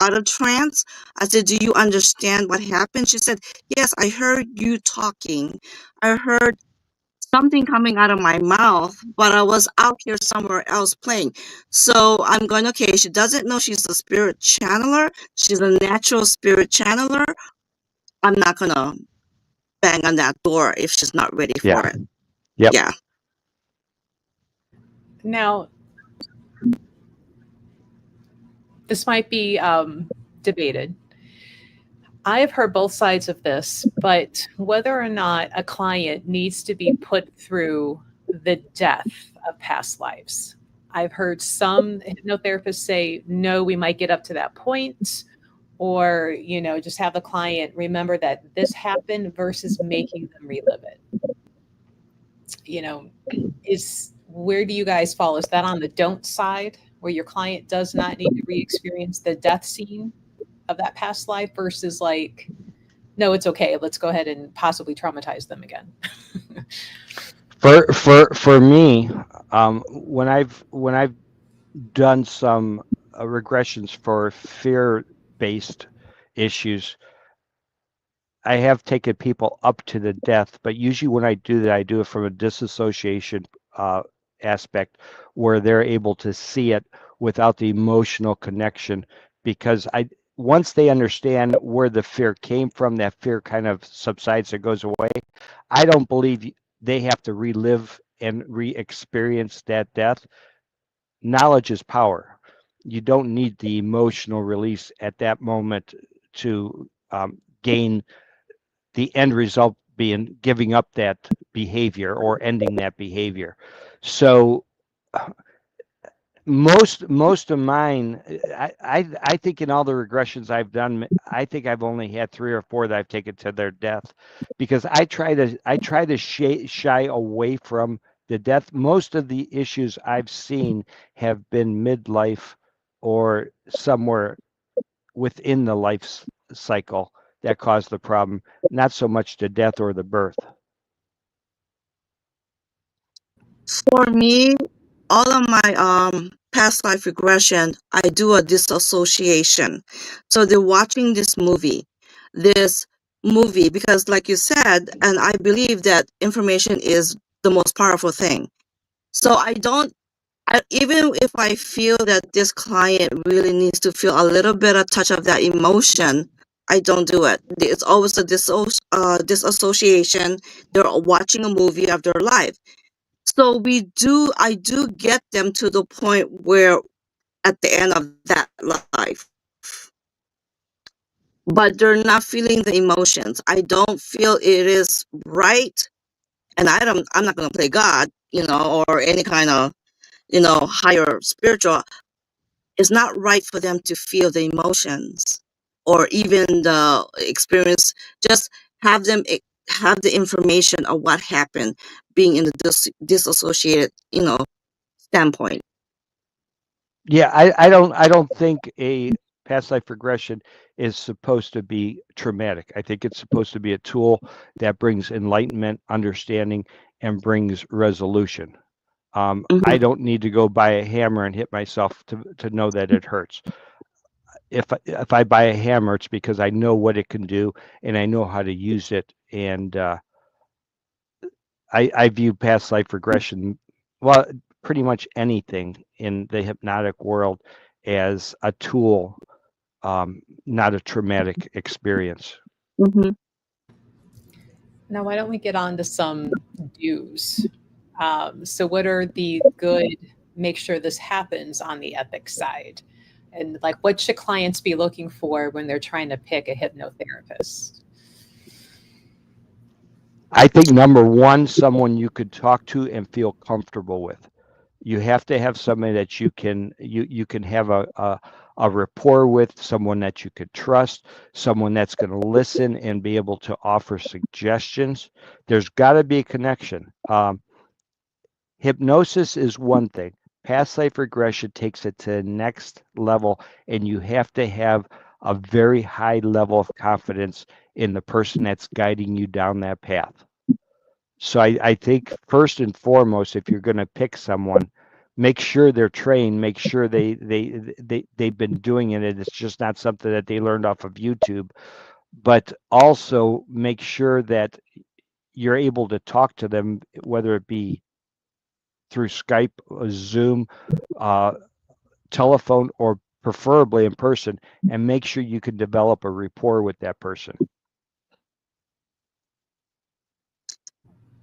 out of trance, I said, "Do you understand what happened?" She said, "Yes, I heard you talking. I heard something coming out of my mouth, but I was out here somewhere else playing." So I'm going, okay, she doesn't know she's a spirit channeler. She's a natural spirit channeler. I'm not going to bang on that door if she's not ready for Yeah. it. Yep. Yeah. Now, this might be debated. I have heard both sides of this, but whether or not a client needs to be put through the death of past lives. I've heard some hypnotherapists say, no, we might get up to that point, or, just have the client remember that this happened versus making them relive it. Where do you guys fall? Is that on the don't side, where your client does not need to re-experience the death scene of that past life, versus like, no, it's okay, let's go ahead and possibly traumatize them again? For me, when I've done some regressions for fear-based issues, I have taken people up to the death, but usually when I do that, I do it from a disassociation uh, aspect, where they're able to see it without the emotional connection. Because once they understand where the fear came from, that fear kind of subsides or goes away. I don't believe they have to relive and re-experience that death. Knowledge is power. You don't need the emotional release at that moment to gain the end result being giving up that behavior or ending that behavior. So most of mine, I think in all the regressions I've done, I think I've only had 3 or 4 that I've taken to their death, because I try to shy away from the death. Most of the issues I've seen have been midlife or somewhere within the life cycle that caused the problem, not so much the death or the birth. For me, all of my past life regression, I do a disassociation. So they're watching this movie, because like you said, and I believe that information is the most powerful thing. So even if I feel that this client really needs to feel a little bit of touch of that emotion, I don't do it. It's always a disassociation. They're watching a movie of their life. So I do get them to the point where at the end of that life, but they're not feeling the emotions. I don't feel it is right. And I'm not going to play God, or any kind of, higher spiritual. It's not right for them to feel the emotions or even the experience. Just have them have the information of what happened, being in the disassociated, standpoint. Yeah, I don't think a past life regression is supposed to be traumatic. I think it's supposed to be a tool that brings enlightenment, understanding, and brings resolution. Hmm. I don't need to go buy a hammer and hit myself to know that it hurts. If I buy a hammer, it's because I know what it can do and I know how to use it. And I view past life regression, well, pretty much anything in the hypnotic world, as a tool, not a traumatic experience. Hmm. Now, why don't we get on to some do's? So, what are the good, make sure this happens on the ethics side? And like, what should clients be looking for when they're trying to pick a hypnotherapist? I think number one, someone you could talk to and feel comfortable with. You have to have somebody that you can have a rapport with, someone that you could trust, someone that's going to listen and be able to offer suggestions. There's got to be a connection. Hypnosis is one thing. Past life regression takes it to the next level, and you have to have a very high level of confidence in the person that's guiding you down that path. So I think first and foremost, if you're going to pick someone, make sure they're trained, make sure they've been doing it, and it's just not something that they learned off of YouTube. But also make sure that you're able to talk to them, whether it be through Skype, Zoom, uh, telephone, or preferably in person, and make sure you can develop a rapport with that person.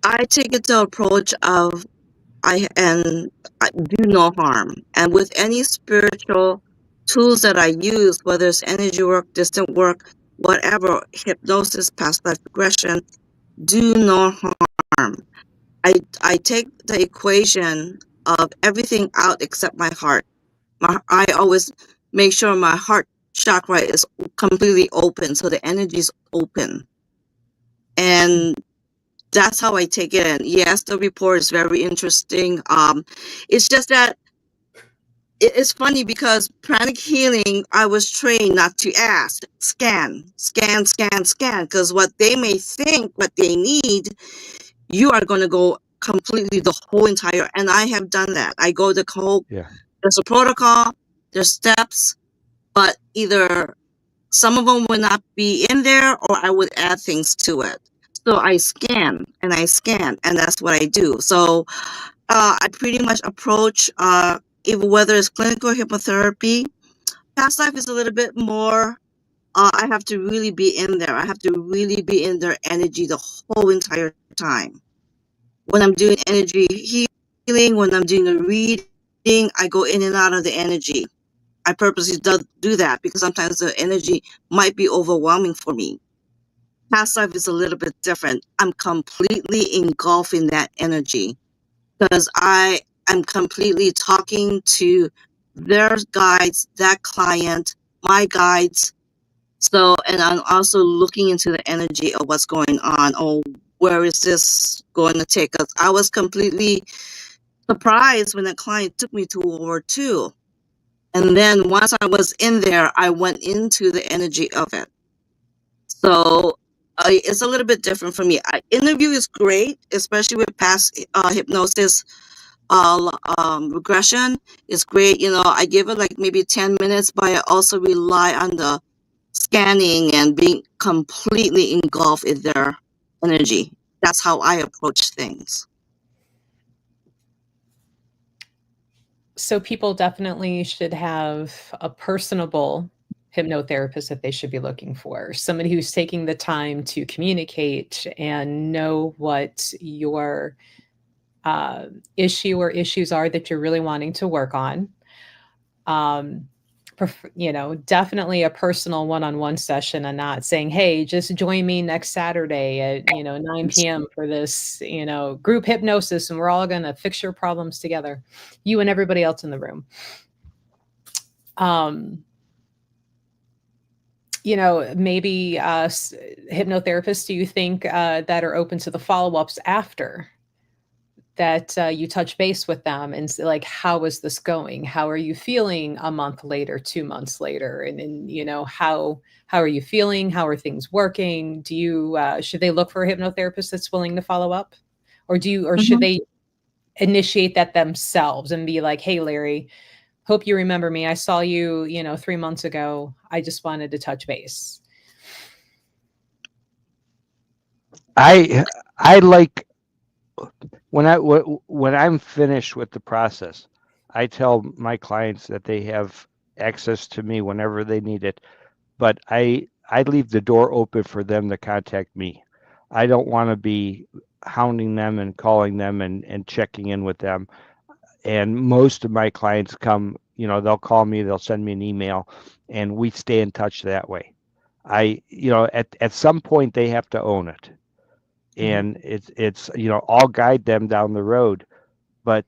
I take it the approach of I do no harm. And with any spiritual tools that I use, whether it's energy work, distant work, whatever, hypnosis, past life regression, do no harm. I take the equation of everything out except my heart. I always make sure my heart chakra is completely open, so the energy is open. And that's how I take it in. Yes, the report is very interesting. It's just that it's funny because pranic healing, I was trained not to ask, scan, scan, scan, scan, because what they may think, what they need, you are going to go completely the whole entire. And I have done that. I go the whole. Yeah. There's a protocol, there's steps, but either some of them would not be in there, or I would add things to it. So I scan and I scan, and that's what I do. So I pretty much approach, even whether it's clinical hypnotherapy. Past life is a little bit more. I have to really be in there. I have to really be in their energy the whole entire time. When I'm doing energy healing, when I'm doing the reading, I go in and out of the energy. I purposely do that because sometimes the energy might be overwhelming for me. Past life is a little bit different. I'm completely engulfing that energy because I am completely talking to their guides, that client, my guides. So, and I'm also looking into the energy of what's going on. Oh, where is this going to take us? I was completely surprised when a client took me to World War II. And then once I was in there, I went into the energy of it. So it's a little bit different for me. Interview is great, especially with past hypnosis regression. Is great. I give it like maybe 10 minutes, but I also rely on the scanning and being completely engulfed in their energy. That's how I approach things. So, people definitely should have a personable hypnotherapist that they should be looking for, somebody who's taking the time to communicate and know what your issue or issues are that you're really wanting to work on. Definitely a personal one-on-one session, and not saying, hey, just join me next Saturday at 9 p.m. for this group hypnosis, and we're all going to fix your problems together, you and everybody else in the room. Maybe hypnotherapists, do you think that are open to the follow-ups after that, you touch base with them and say, like, how is this going? How are you feeling a month later, 2 months later? And how are you feeling? How are things working? Do you, should they look for a hypnotherapist that's willing to follow up? Or should they initiate that themselves and be like, hey, Larry, hope you remember me. I saw you, 3 months ago. I just wanted to touch base. I like when I'm finished with the process, I tell my clients that they have access to me whenever they need it, but I leave the door open for them to contact me. I don't want to be hounding them and calling them and checking in with them. And most of my clients come, they'll call me, they'll send me an email, and we stay in touch that way. At some point they have to own it. And it's I'll guide them down the road, but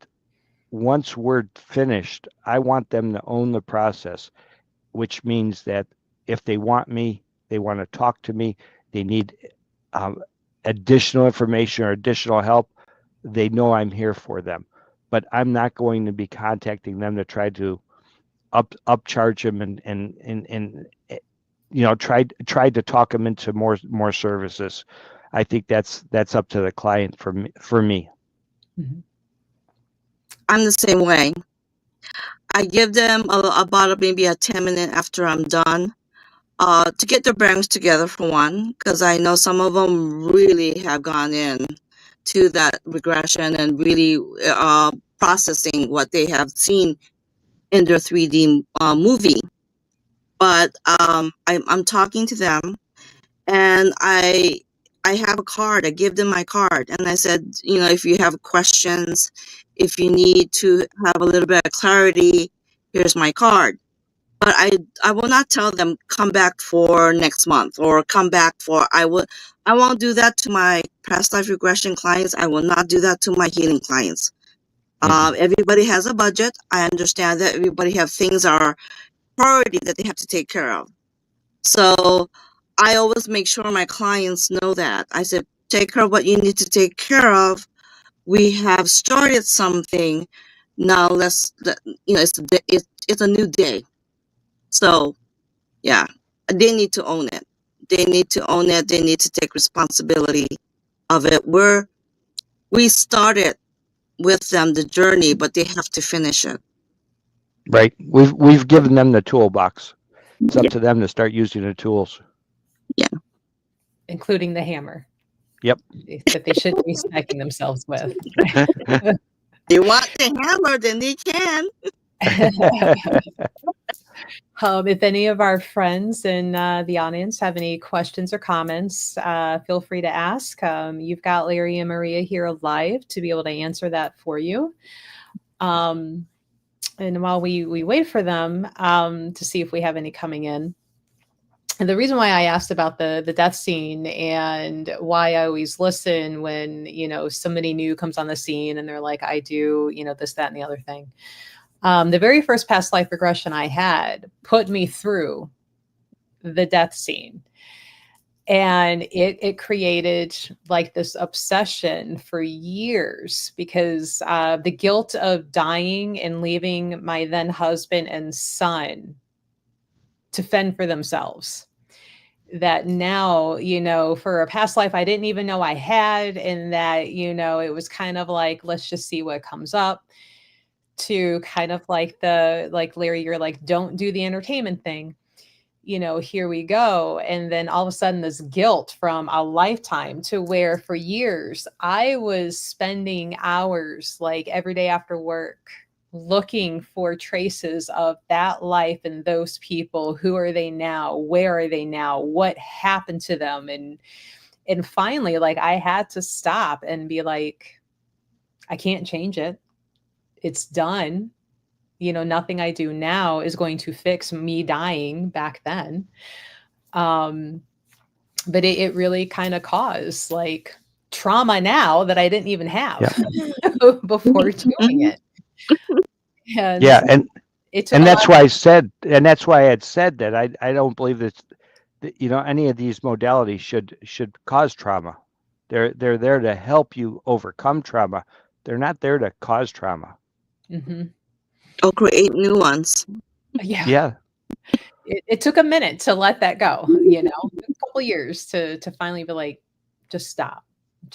once we're finished, I want them to own the process, which means that if they want me, they want to talk to me, they need additional information or additional help, they know I'm here for them. But I'm not going to be contacting them to try to upcharge them and try to talk them into more services. I think that's up to the client for me. I'm the same way. I give them about maybe a 10-minute after I'm done to get their bearings together, for one, because I know some of them really have gone in to that regression and really processing what they have seen in their 3D movie. But I'm talking to them, and I have a card. I give them my card, and I said, if you have questions, if you need to have a little bit of clarity, here's my card. But I will not tell them come back for next month or come back for I won't do that to my past life regression clients. I will not do that to my healing clients. Everybody has a budget. I understand that everybody have things are priority that they have to take care of. So I always make sure my clients know that. I said, take care of what you need to take care of. We have started something. Now it's a new day. So yeah, they need to own it. They need to own it. They need to take responsibility of it. We started with them the journey, but they have to finish it. Right. We've given them the toolbox. It's up to them to start using the tools. Yeah. Including the hammer. Yep. That they shouldn't be smacking themselves with. They want the hammer, then they can. If any of our friends in the audience have any questions or comments, feel free to ask. You've got Larry and Maria here live to be able to answer that for you. And while we wait for them to see if we have any coming in, and the reason why I asked about the death scene and why I always listen when, somebody new comes on the scene and they're like, I do, this, that, and the other thing. The very first past life regression I had put me through the death scene. And it created like this obsession for years because the guilt of dying and leaving my then husband and son to fend for themselves. That now, for a past life I didn't even know I had, and that, it was kind of like, let's just see what comes up, to kind of like Larry, you're like, don't do the entertainment thing. Here we go. And then all of a sudden this guilt from a lifetime to where for years I was spending hours like every day after work looking for traces of that life and those people. Who are they now? Where are they now? What happened to them? And finally, like, I had to stop and be like, I can't change it. It's done. Nothing I do now is going to fix me dying back then. But it really kind of caused like trauma now that I didn't even have before doing it. And Yeah, it took and a lot. that's why I said, and that's why I had said that I don't believe that any of these modalities should cause trauma. They're there to help you overcome trauma. They're not there to cause trauma. Or create new ones. Yeah. Yeah. It took a minute to let that go, a couple years to finally be like, just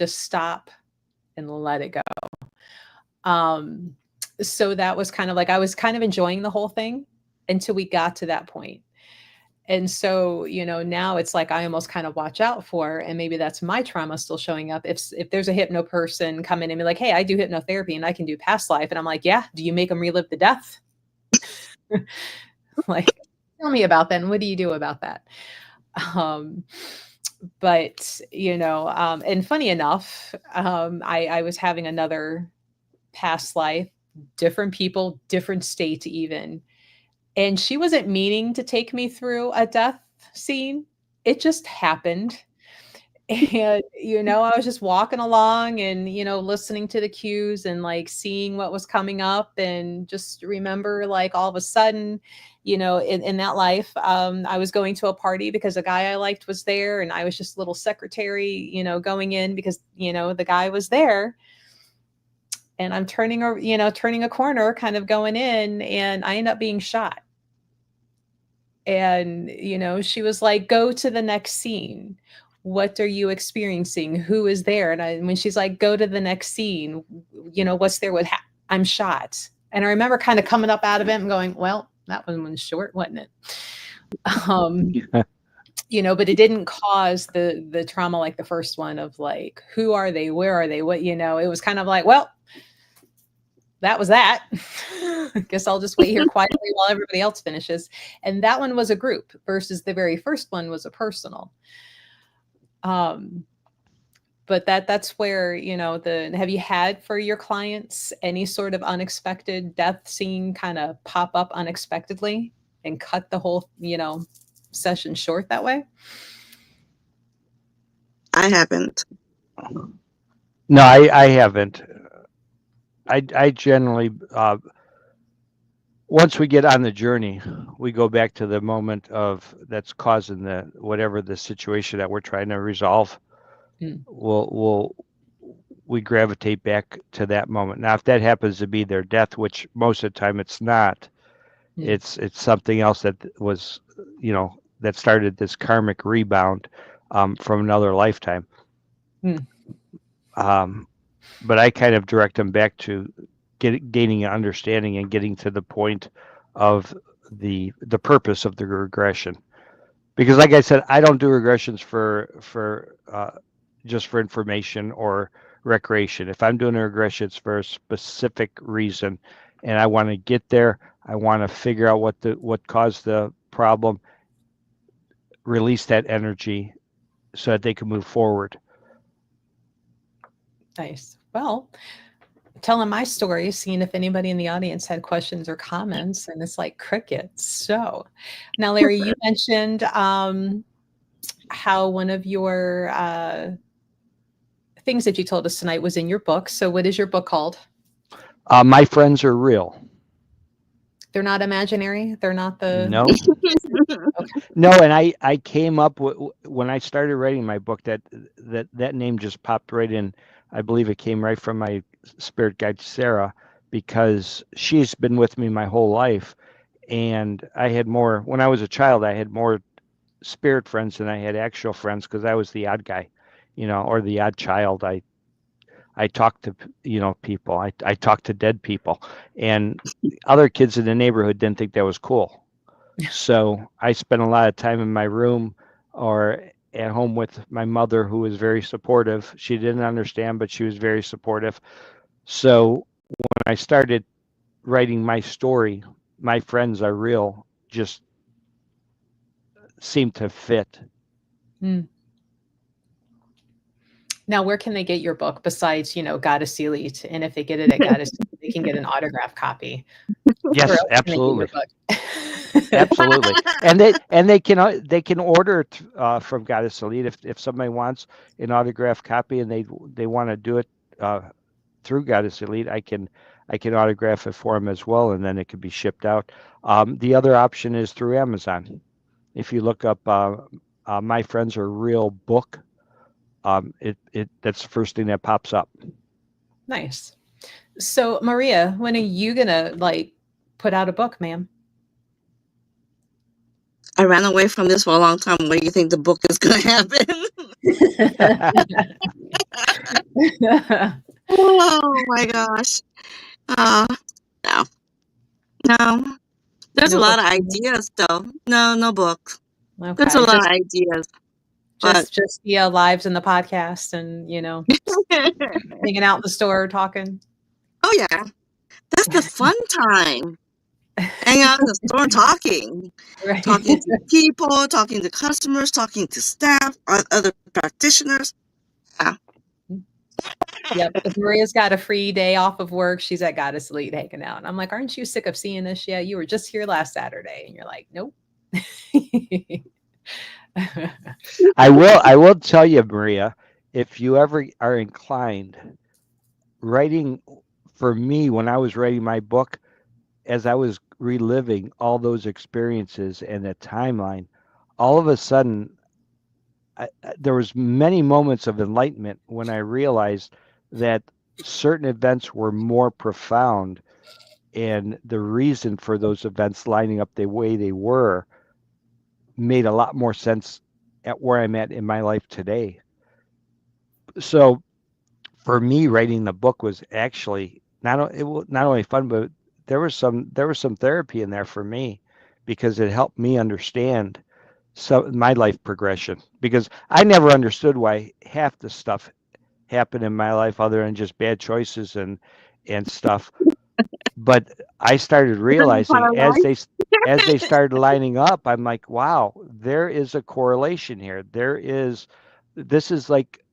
stop and let it go. So that was kind of like, I was kind of enjoying the whole thing until we got to that point. And so, now it's like I almost kind of watch out for, and maybe that's my trauma still showing up. If there's a hypno person come in and be like, hey, I do hypnotherapy and I can do past life. And I'm like, yeah, do you make them relive the death? Like, tell me about that. And what do you do about that? But, and funny enough, I was having another past life, different people, different state even. And she wasn't meaning to take me through a death scene. It just happened. And, I was just walking along and, listening to the cues and like seeing what was coming up. And just remember, like, all of a sudden, in that life, I was going to a party because a guy I liked was there. And I was just a little secretary, going in because, the guy was there. And I'm turning a corner, kind of going in, and I end up being shot. And, she was like, go to the next scene. What are you experiencing? Who is there? And when she's like, go to the next scene, what's there? I'm shot. And I remember kind of coming up out of it and going, well, that one was short, wasn't it? But it didn't cause the trauma like the first one of like, who are they? Where are they? What, it was kind of like, well, that was that. I guess I'll just wait here quietly while everybody else finishes. And that one was a group versus the very first one was a personal. But that's where, have you had for your clients any sort of unexpected death scene kind of pop up unexpectedly and cut the whole, session short that way? I haven't. No, I haven't. I generally, once we get on the journey, we go back to the moment of that's causing whatever the situation that we're trying to resolve. We gravitate back to that moment. Now, if that happens to be their death, which most of the time it's not, it's something else that was, that started this karmic rebound from another lifetime. But I kind of direct them back to gaining an understanding and getting to the point of the purpose of the regression. Because, like I said, I don't do regressions for just for information or recreation. If I'm doing a regression, it's for a specific reason, and I want to get there. I want to figure out what caused the problem, release that energy, so that they can move forward. Nice. Well, telling my story, seeing if anybody in the audience had questions or comments, and it's like crickets. So now, Larry, you mentioned how one of your things that you told us tonight was in your book. So what is your book called? My Friends Are Real. They're not imaginary? They're not the... No. Okay. No, and I came up with, when I started writing my book, that name just popped right in. I believe it came right from my spirit guide, Sarah, because she's been with me my whole life. And I had more, when I was a child, I had more spirit friends than I had actual friends because I was the odd guy, or the odd child. I talked to, people. I talked to dead people, and other kids in the neighborhood didn't think that was cool. So I spent a lot of time in my room or at home with my mother, who was very supportive. She didn't understand, but she was very supportive. So when I started writing my story, My Friends Are Real just seemed to fit. Now, where can they get your book besides, Goddess Elite? And if they get it at Goddess, they can get an autographed copy. Where Yes, else can they get your absolutely. book? Absolutely, and they can order it from Goddess Elite if somebody wants an autographed copy and they want to do it uh, through Goddess Elite. I can autograph it for them as well, and then it can be shipped out. The other option is through Amazon. If you look up My Friends Are Real book, it that's the first thing that pops up. Nice. So, Maria, when are you gonna put out a book, ma'am? I ran away from this for a long time. When do you think the book is going to happen? Oh my gosh. Uh, no, no. There's a No lot book. of ideas, though. No, no book. There's a Okay, lot just of ideas, but just the lives in the podcast, and hanging out in the store talking. oh yeah, that's the fun time. Hanging out in the store and Right. talking to people, talking to customers, talking to staff, other practitioners. Yeah. Yep. If Maria's got a free day off of work, she's at Goddess Elite hanging out. And I'm like, aren't you sick of seeing this yet? You were just here last Saturday. And you're like, nope. I will tell you, Maria, if you ever are inclined, writing for me when I was writing my book, as I was reliving all those experiences and the timeline, all of a sudden there was many moments of enlightenment when I realized that certain events were more profound, and the reason for those events lining up the way they were made a lot more sense at where I'm at in my life today. So for me, writing the book was actually not only fun, but there was some therapy in there for me, because it helped me understand my life progression, because I never understood why half the stuff happened in my life other than just bad choices and stuff. But I started That's a part realizing of life. as they started lining up, I'm like, wow, there is a correlation here. This is like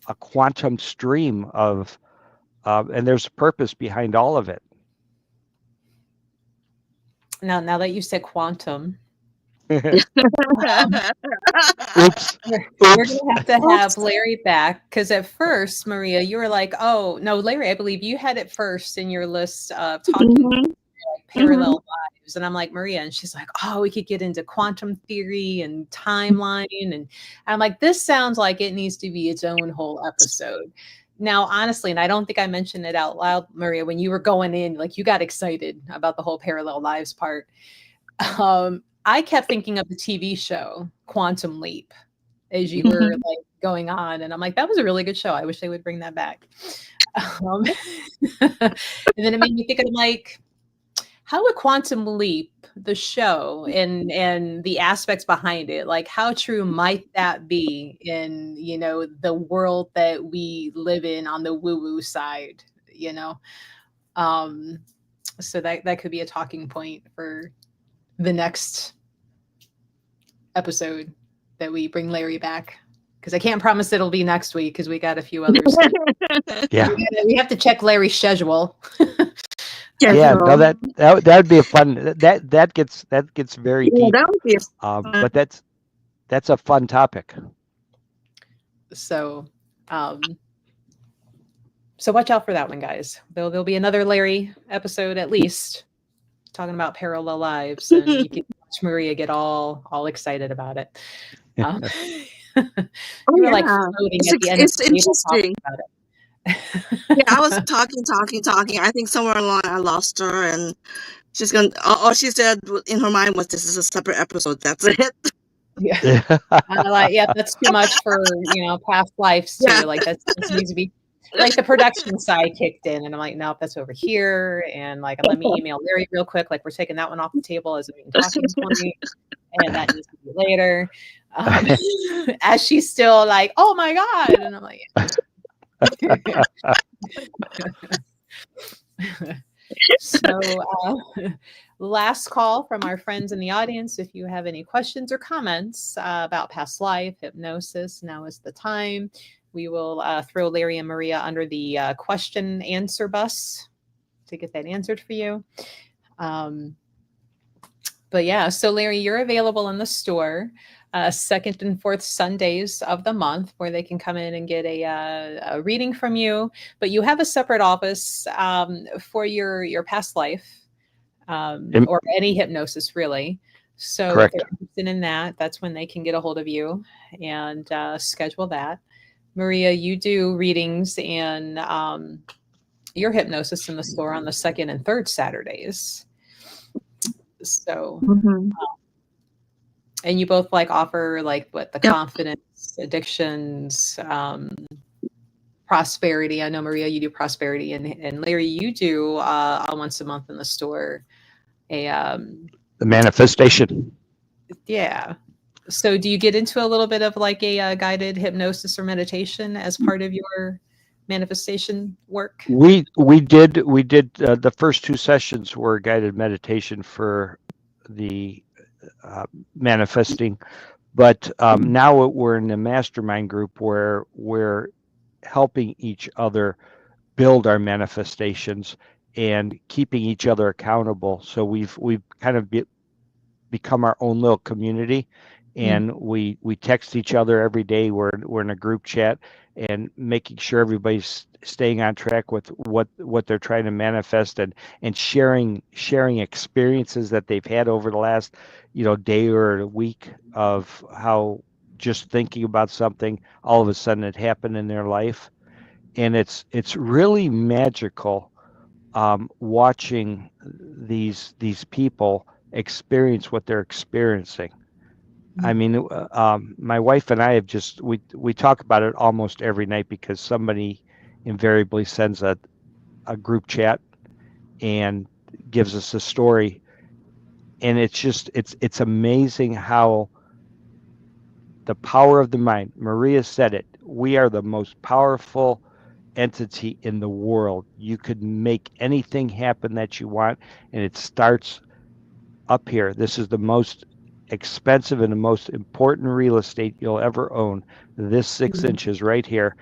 a quantum stream of and there's a purpose behind all of it. Now that you said quantum, Oops. um, we're Oops. gonna have to have Oops. Larry back, because at first, Maria, you were like, "Oh no, Larry, I believe you had it first in your list of talking Mhm, mhm. parallel lives." And I'm like, Maria, and she's like, "Oh, we could get into quantum theory and timeline." And I'm like, this sounds like it needs to be its own whole episode. Now, honestly, and I don't think I mentioned it out loud, Maria, when you were going in, like you got excited about the whole parallel lives part. I kept thinking of the TV show Quantum Leap as you were Mhm. going on, and I'm like, that was a really good show. I wish they would bring that back. Um, and then it made me think of how would Quantum Leap, the show, and the aspects behind it, like how true might that be in the world that we live in on the woo woo side, you know? Um, so that could be a talking point for the next episode that we bring Larry back. Because I can't promise it'll be next week because we got a few others. Yeah. We have to check Larry's schedule. Yeah. No, Schedule. that would be a fun. That gets very Yeah, deep. that would be fun. But that's a fun topic. So, um, so watch out for that one, guys. There'll be another Larry episode at least talking about parallel lives, and you can watch Maria get all excited about it. Um, Oh you were like yeah, floating at the end of it's the table talking interesting. about it. Yeah, I was talking. I think somewhere along I lost her, and she's gonna. All she said in her mind was, "This is a separate episode. That's it." Yeah. Like, yeah, that's too much for, past lives Yeah. too. Like that needs to be like the production side kicked in. And I'm like, nope, that's over here. And like, let me email Larry real quick. Like we're taking that one off the table as a main talking point. And that needs to be later. Um, as she's still like, oh my God. And I'm like, so, last call from our friends in the audience. If you have any questions or comments about past life, hypnosis, now is the time. we will throw Larry and Maria under the question answer bus to get that answered for you. But yeah, so Larry, you're available in the store second and fourth Sundays of the month, where they can come in and get a reading from you. But you have a separate office for your past life or any hypnosis, really. So Correct. if they're interested in that, that's when they can get a hold of you and schedule that. Maria, you do readings and your hypnosis in the store on the second and third Saturdays. So, and you both like offer like what the confidence, addictions, prosperity. I know Maria, you do prosperity, and Larry, you do once a month in the store the manifestation. Yeah. So, do you get into a little bit of like a guided hypnosis or meditation as part of your manifestation work? We did the first 2 sessions were guided meditation for the manifesting, but now we're in a mastermind group where we're helping each other build our manifestations and keeping each other accountable. So we've kind of become our own little community, and we text each other every day. We're in a group chat and making sure everybody's staying on track with what they're trying to manifest, and sharing experiences that they've had over the last day or a week of how just thinking about something, all of a sudden it happened in their life. And it's really magical watching these people experience what they're experiencing. I mean, my wife and I have just we talk about it almost every night, because somebody invariably sends a group chat and gives us a story, and it's amazing how the power of the mind. Maria said it. We are the most powerful entity in the world. You could make anything happen that you want, and it starts up here. This is the most expensive and the most important real estate you'll ever own. This 6 inches right here.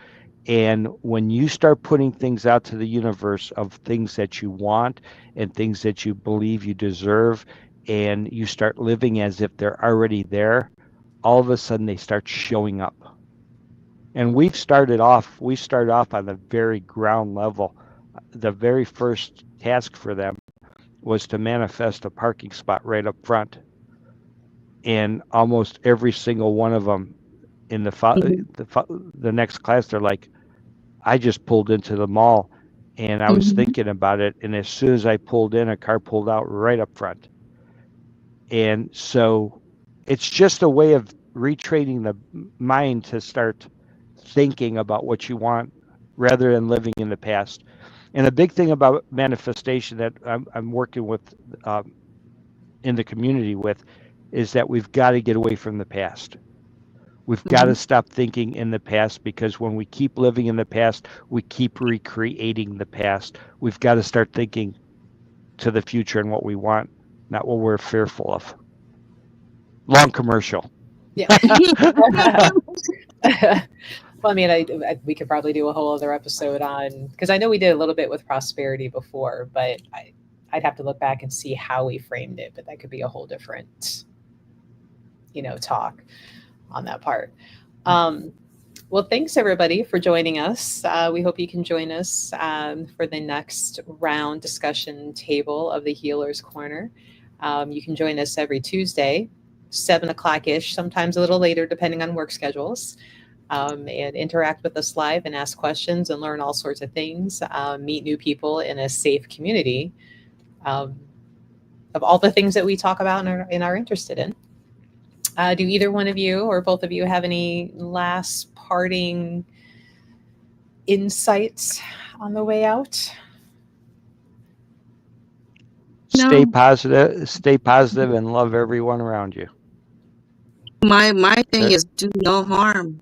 And when you start putting things out to the universe of things that you want and things that you believe you deserve, and you start living as if they're already there, all of a sudden they start showing up. And we started off on the very ground level. The very first task for them was to manifest a parking spot right up front. And almost every single one of them in the next class, they're like, I just pulled into the mall and I was thinking about it. And as soon as I pulled in, a car pulled out right up front. And so it's just a way of retraining the mind to start thinking about what you want rather than living in the past. And the big thing about manifestation that I'm working with in the community with is that we've got to get away from the past. We've got to stop thinking in the past, because when we keep living in the past, we keep recreating the past. We've got to start thinking to the future and what we want, not what we're fearful of. Long commercial. Yeah. Well, I mean, we could probably do a whole other episode on, because I know we did a little bit with prosperity before, but I'd have to look back and see how we framed it. But that could be a whole different, talk on that part. Well, thanks everybody for joining us. We hope you can join us for the next round discussion table of the Healer's Corner. You can join us every Tuesday, 7:00-ish, sometimes a little later, depending on work schedules. And interact with us live and ask questions and learn all sorts of things. Meet new people in a safe community of all the things that we talk about and are interested in. Do either one of you or both of you have any last parting insights on the way out? No. Stay positive and love everyone around you. My thing is do no harm.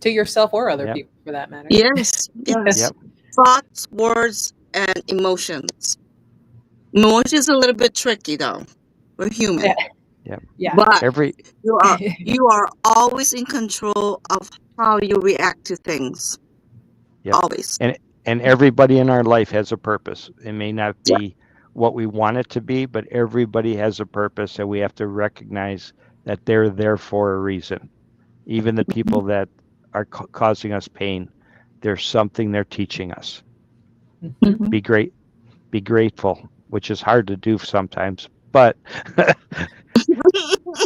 To yourself or other Yep. people, for that matter. Yes. Yep. Thoughts, words, and emotions. Emotions are a little bit tricky though. We're human. Yeah. But Every you are always in control of how you react to things. Yep. Always. And everybody in our life has a purpose. It may not be what we want it to be, but everybody has a purpose, and we have to recognize that they're there for a reason. Even the people that are causing us pain, there's something they're teaching us. Mhm. Be grateful, which is hard to do sometimes, but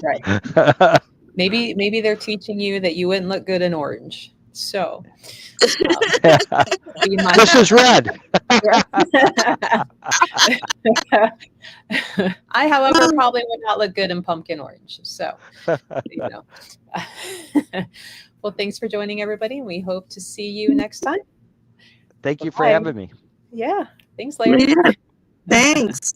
Right. Maybe they're teaching you that you wouldn't look good in orange. So be mindful. this is red. I, however, probably would not look good in pumpkin orange. So, you know. Well, thanks for joining, everybody. We hope to see you next time. Thank you for Bye. having me. Yeah. Thanks, Larry. Yeah, thanks.